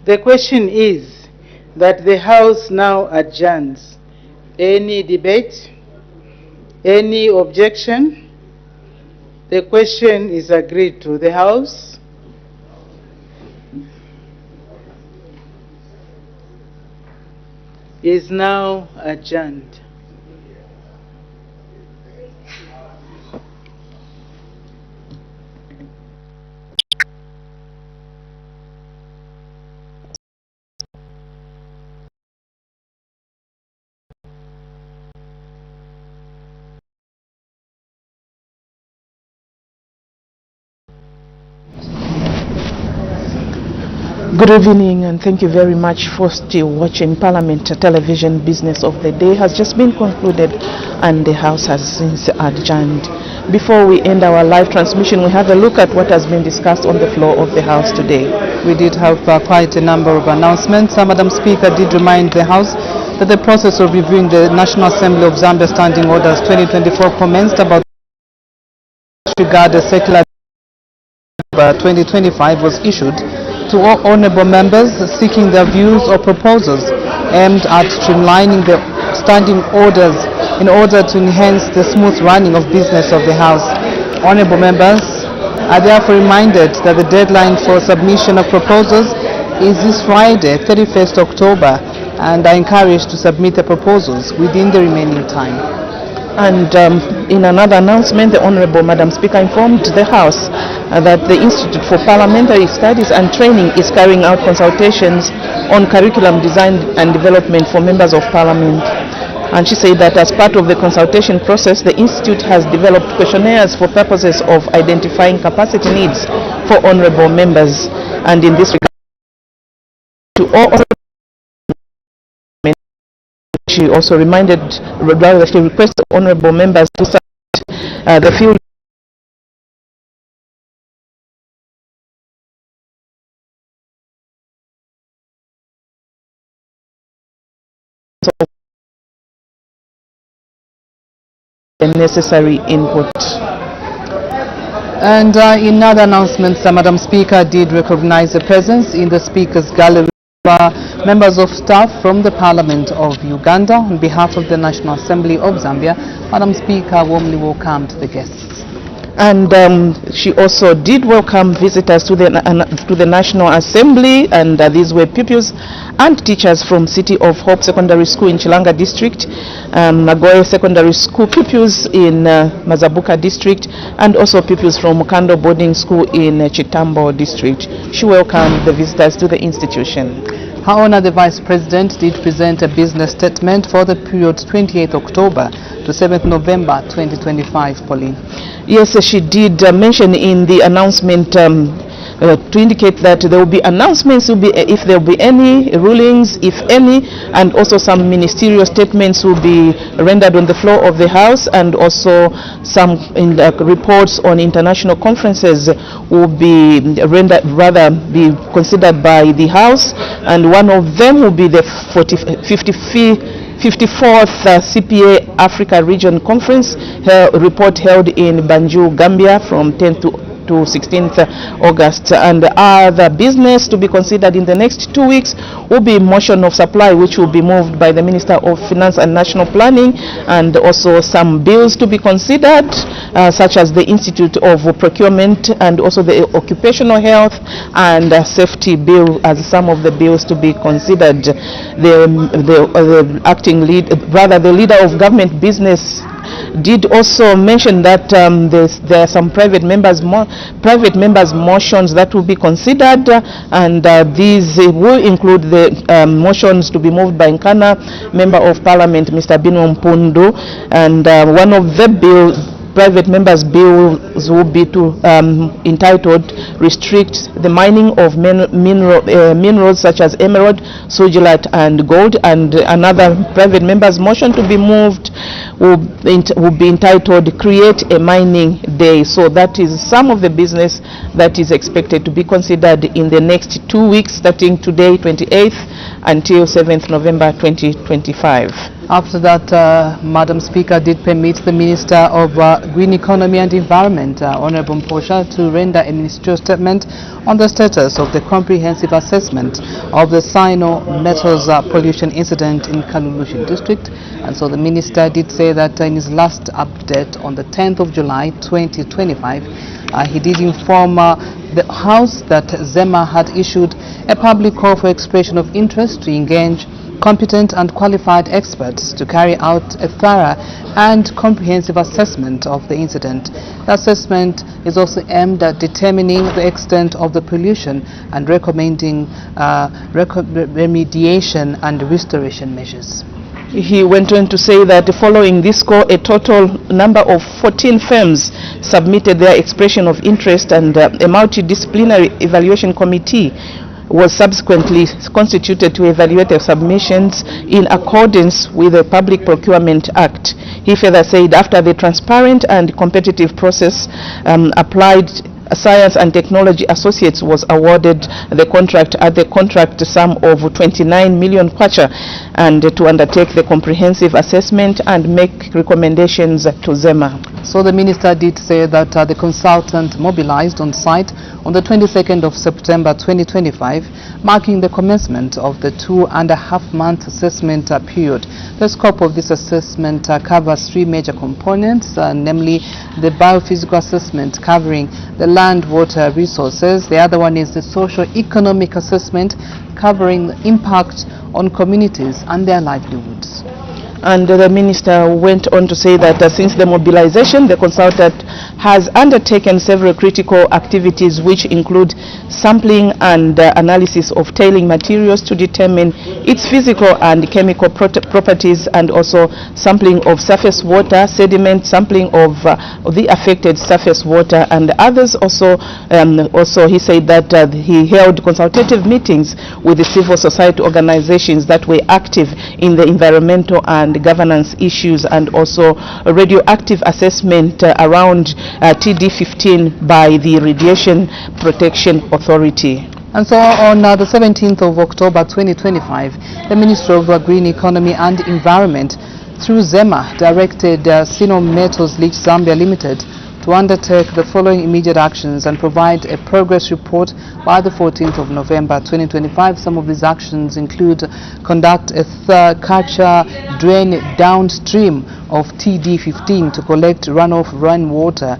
The question is that the House now adjourns. Any debate? Any objection? The question is agreed to. The House is now adjourned. Good evening, and thank you very much for still watching Parliament Television. Business of the day has just been concluded and the House has since adjourned. Before we end our live transmission, we have a look at what has been discussed on the floor of the House today. We did have quite a number of announcements. Madam Speaker did remind the House that the process of reviewing the National Assembly of Zambia Standing Orders 2024 commenced about regard the circular 2025 was issued to all honourable members seeking their views or proposals aimed at streamlining the standing orders in order to enhance the smooth running of business of the House. Honourable members are therefore reminded that the deadline for submission of proposals is this Friday, 31st October, and are encouraged to submit the proposals within the remaining time. And in another announcement, the Honourable Madam Speaker informed the House that the Institute for Parliamentary Studies and Training is carrying out consultations on curriculum design and development for members of Parliament. And she said that as part of the consultation process, the Institute has developed questionnaires for purposes of identifying capacity needs for honourable members. And in this regard, to all she also reminded, rather she requested honourable members to submit the field the necessary input. And in other announcements, Madam Speaker did recognize the presence in the Speaker's Gallery members of staff from the Parliament of Uganda. On behalf of the National Assembly of Zambia, Madam Speaker warmly welcomed the guests. And she also did welcome visitors to the National Assembly, and these were pupils and teachers from City of Hope Secondary School in Chilanga District, Magoye Secondary School pupils in Mazabuka District, and also pupils from Mukando Boarding School in Chitambo District. She welcomed the visitors to the institution. Her Honor, the Vice President did present a business statement for the period 28th October to 7th November 2025, Pauline. Yes, she did mention in the announcement to indicate that there will be announcements, if there will be any rulings, if any, and also some ministerial statements will be rendered on the floor of the House, and also some reports on international conferences will be rendered, rather be considered by the House, and one of them will be the 54th CPA Africa Region Conference report held in Banjul, Gambia from 10th to 16th August. And other business to be considered in the next 2 weeks will be motion of supply, which will be moved by the Minister of Finance and National Planning, and also some bills to be considered, such as the Institute of Procurement and also the Occupational Health and Safety Bill as some of the bills to be considered. The acting lead, rather the leader of government business, did also mention that there are some private members motions that will be considered, and these will include the motions to be moved by Nkana Member of Parliament Mr. Bino Mpundu, and one of the private members' bills will be to entitled restrict the mining of minerals such as emerald, sugilite and gold, and another private member's motion to be moved will be entitled create a mining day. So that is some of the business that is expected to be considered in the next 2 weeks, starting today 28th until 7th November 2025. After that, Madam Speaker did permit the Minister of Green Economy and Environment, Honourable Mposha, to render a ministerial statement on the status of the comprehensive assessment of the Sino metals pollution incident in Kalulushi District. And so the Minister did say that in his last update on the 10th of July 2025, he did inform the House that ZEMA had issued a public call for expression of interest to engage competent and qualified experts to carry out a thorough and comprehensive assessment of the incident. The assessment is also aimed at determining the extent of the pollution and recommending remediation and restoration measures. He went on to say that following this call, a total number of 14 firms submitted their expression of interest, and a multidisciplinary evaluation committee was subsequently constituted to evaluate the submissions in accordance with the Public Procurement Act. He further said after the transparent and competitive process, Applied Science and Technology Associates was awarded the contract at the contract sum of 29 million kwacha and to undertake the comprehensive assessment and make recommendations to ZEMA. So the minister did say that the consultant mobilized on site on the 22nd of September 2025, marking the commencement of the 2.5-month assessment period. The scope of this assessment covers three major components, namely the biophysical assessment covering the land, water, resources. The other one is the socio-economic assessment covering the impact on communities and their livelihoods. And the minister went on to say that since the mobilization, the consultant has undertaken several critical activities which include sampling and analysis of tailing materials to determine its physical and chemical properties, and also sampling of surface water, sediment, sampling of the affected surface water and others. Also he said that he held consultative meetings with the civil society organizations that were active in the environmental and governance issues, and also a radioactive assessment around TD15 by the Radiation Protection Authority. And so on the 17th of October 2025, the Ministry of Green Economy and Environment through ZEMA directed Sino Metals Leach Zambia Limited to undertake the following immediate actions and provide a progress report by the 14th of November 2025. Some of these actions include conduct a catcher drain downstream of TD15 to collect runoff rainwater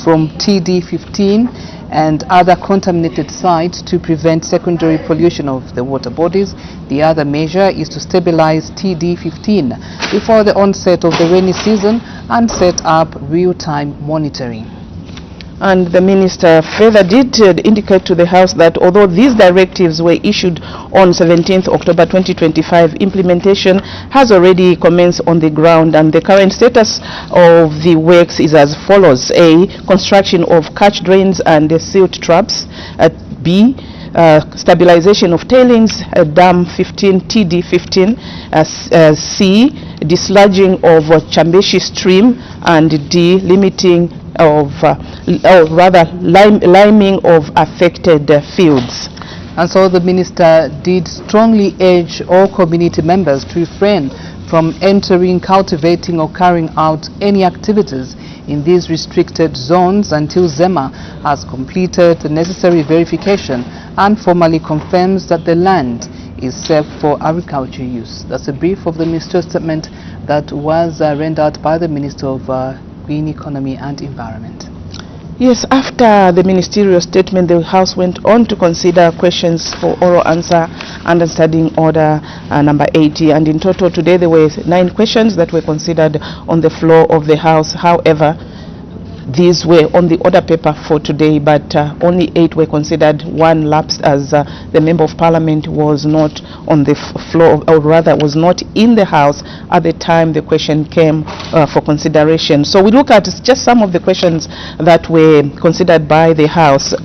from TD15 and other contaminated sites to prevent secondary pollution of the water bodies. The other measure is to stabilize TD15 before the onset of the rainy season and set up real-time monitoring. And the minister further did indicate to the House that although these directives were issued on 17th October 2025, implementation has already commenced on the ground, and the current status of the works is as follows: A, construction of catch drains and silt traps; B, stabilization of tailings, dam 15, TD15; C, dislodging of Chambeshi stream; and D, limiting of liming of affected fields. And so the minister did strongly urge all community members to refrain from entering, cultivating or carrying out any activities in these restricted zones until ZEMA has completed the necessary verification and formally confirms that the land is safe for agriculture use. That's a brief of the minister's statement that was rendered by the Minister of Green Economy and Environment. Yes, after the ministerial statement, the House went on to consider questions for oral answer under Standing Order number 80, and in total today there were 9 questions that were considered on the floor of the House. However, these were on the order paper for today, but only 8 were considered. 1 lapsed as the Member of Parliament was not on the floor, or rather was not in the House at the time the question came for consideration. So we look at just some of the questions that were considered by the House.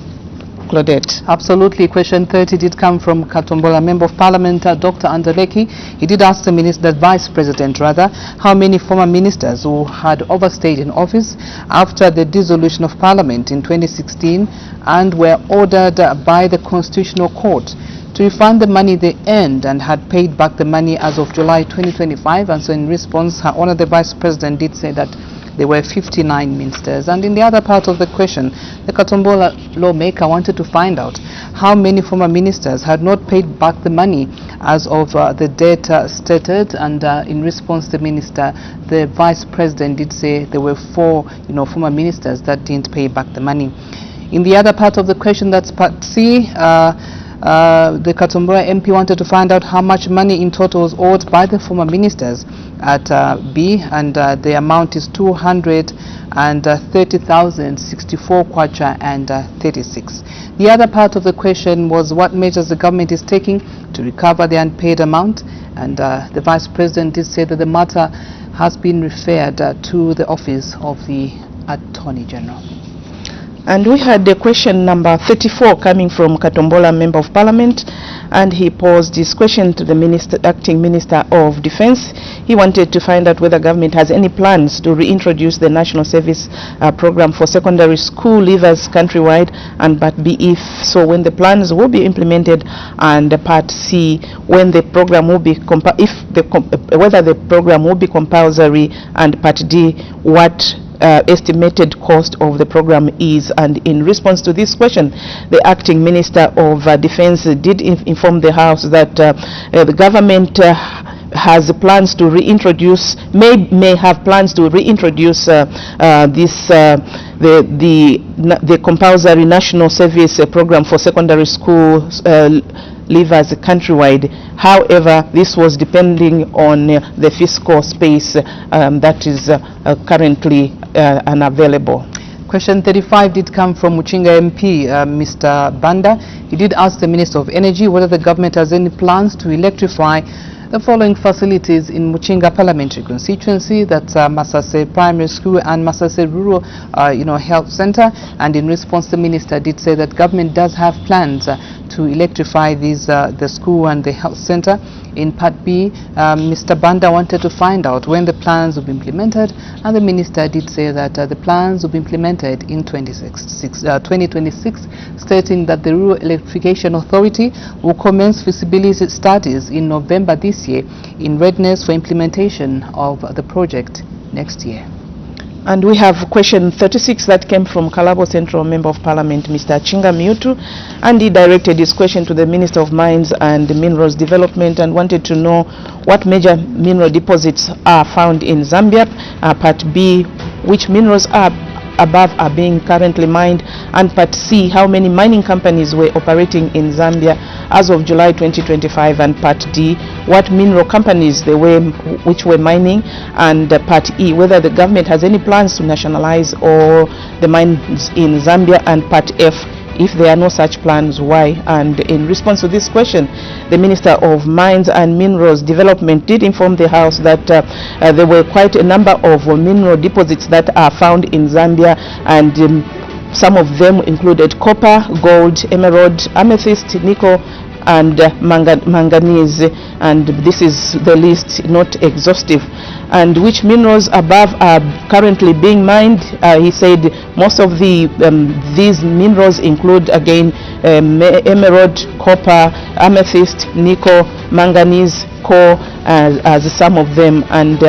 Claudette. Absolutely. Question 30 did come from Katombola, Member of Parliament, Dr. Andaleki. He did ask the minister, the Vice President rather, how many former ministers who had overstayed in office after the dissolution of Parliament in 2016 and were ordered by the Constitutional Court to refund the money they earned and had paid back the money as of July 2025. And so in response, Her Honor the Vice President did say that there were 59 ministers. And in the other part of the question, the Katombola lawmaker wanted to find out how many former ministers had not paid back the money as of the date stated. And in response, the Vice President did say there were 4 former ministers that didn't pay back the money. In the other part of the question, that's part C, the Katombola MP wanted to find out how much money in total was owed by the former ministers at B, and the amount is 230,064 kwacha and 36. The other part of the question was what measures the government is taking to recover the unpaid amount, and the Vice President did say that the matter has been referred to the office of the Attorney General. And we had the question number 34 coming from Katombola, Member of Parliament, and he posed this question to the Acting Minister of Defence. He wanted to find out whether government has any plans to reintroduce the National Service Program for secondary school leavers countrywide, and Part B, if so, when the plans will be implemented, and Part C, when the program will be whether the program will be compulsory, and Part D, what estimated cost of the program is. And in response to this question, the Acting Minister of Defence did inform the House that the government has plans to reintroduce, may have plans to reintroduce the compulsory national service program for secondary school leavers countrywide. However, this was depending on the fiscal space that is currently unavailable. Question 35 did come from Muchinga MP, Mr. Banda. He did ask the Minister of Energy whether the government has any plans to electrify the following facilities in Muchinga parliamentary constituency, that's Masase Primary School and Masase Rural Health Center. And in response, the Minister did say that government does have plans to electrify these, the school and the health center. In Part B, Mr. Banda wanted to find out when the plans will be implemented, and the Minister did say that the plans will be implemented in 2026, stating that the Rural Electrification Authority will commence feasibility studies in November this year in readiness for implementation of the project next year. And we have question 36 that came from Kalabo Central Member of Parliament, Mr. Chinga Miutu, and he directed his question to the Minister of Mines and Minerals Development and wanted to know what major mineral deposits are found in Zambia. Part B, which minerals are above are being currently mined, and Part C, how many mining companies were operating in Zambia as of July 2025, and Part D, what mineral companies they were which were mining, and Part E, whether the government has any plans to nationalize all the mines in Zambia, and Part F, if there are no such plans, why? And in response to this question, the Minister of Mines and Minerals Development did inform the House that there were quite a number of mineral deposits that are found in Zambia, and some of them included copper, gold, emerald, amethyst, nickel, and manganese, and this is the list, not exhaustive. And which minerals above are currently being mined? He said most of these minerals include again emerald, copper, amethyst, nickel, manganese, coal, as some of them. And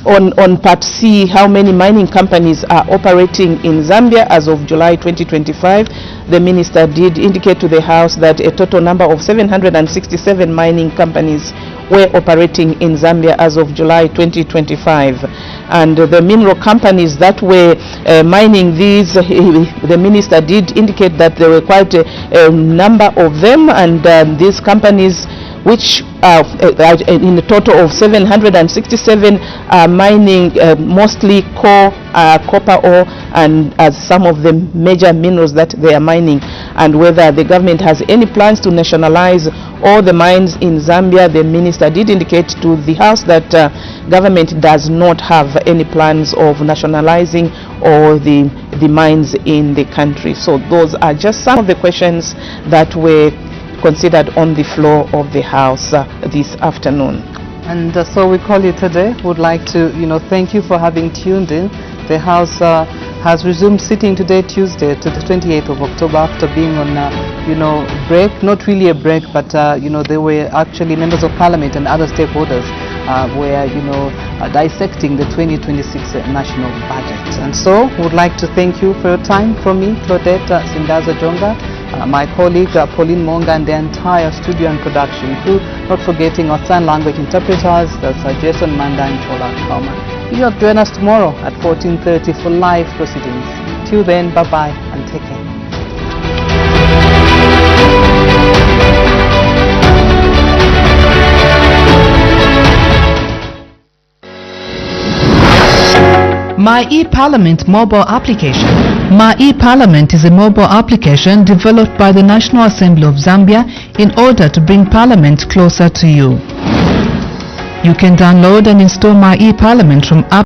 on Part C, how many mining companies are operating in Zambia as of July 2025, the Minister did indicate to the House that a total number of 767 mining companies were operating in Zambia as of July 2025. And the mineral companies that were mining these, the Minister did indicate that there were quite a number of them, and these companies, which in a total of 767 are mining mostly coal, copper ore, and as some of the major minerals that they are mining, and whether the government has any plans to nationalize all the mines in Zambia. The Minister did indicate to the House that government does not have any plans of nationalizing all the mines in the country. So those are just some of the questions that were considered on the floor of the House this afternoon. And so we call it a day. Would like to thank you for having tuned in. The House has resumed sitting today, Tuesday, to the 28th of October, after being on break. Not really a break, but they were actually members of Parliament and other stakeholders were dissecting the 2026 national budget. And so would like to thank you for your time. From me, Claudette Sindaza Jonga, my colleague Pauline Monga, and the entire studio and production crew, not forgetting our sign language interpreters, that's Jason Manda and Chola Kalman. You have join us tomorrow at 14:30 for live proceedings. Till then, bye-bye and take care. My eParliament mobile application. My eParliament is a mobile application developed by the National Assembly of Zambia in order to bring Parliament closer to you. You can download and install My eParliament from App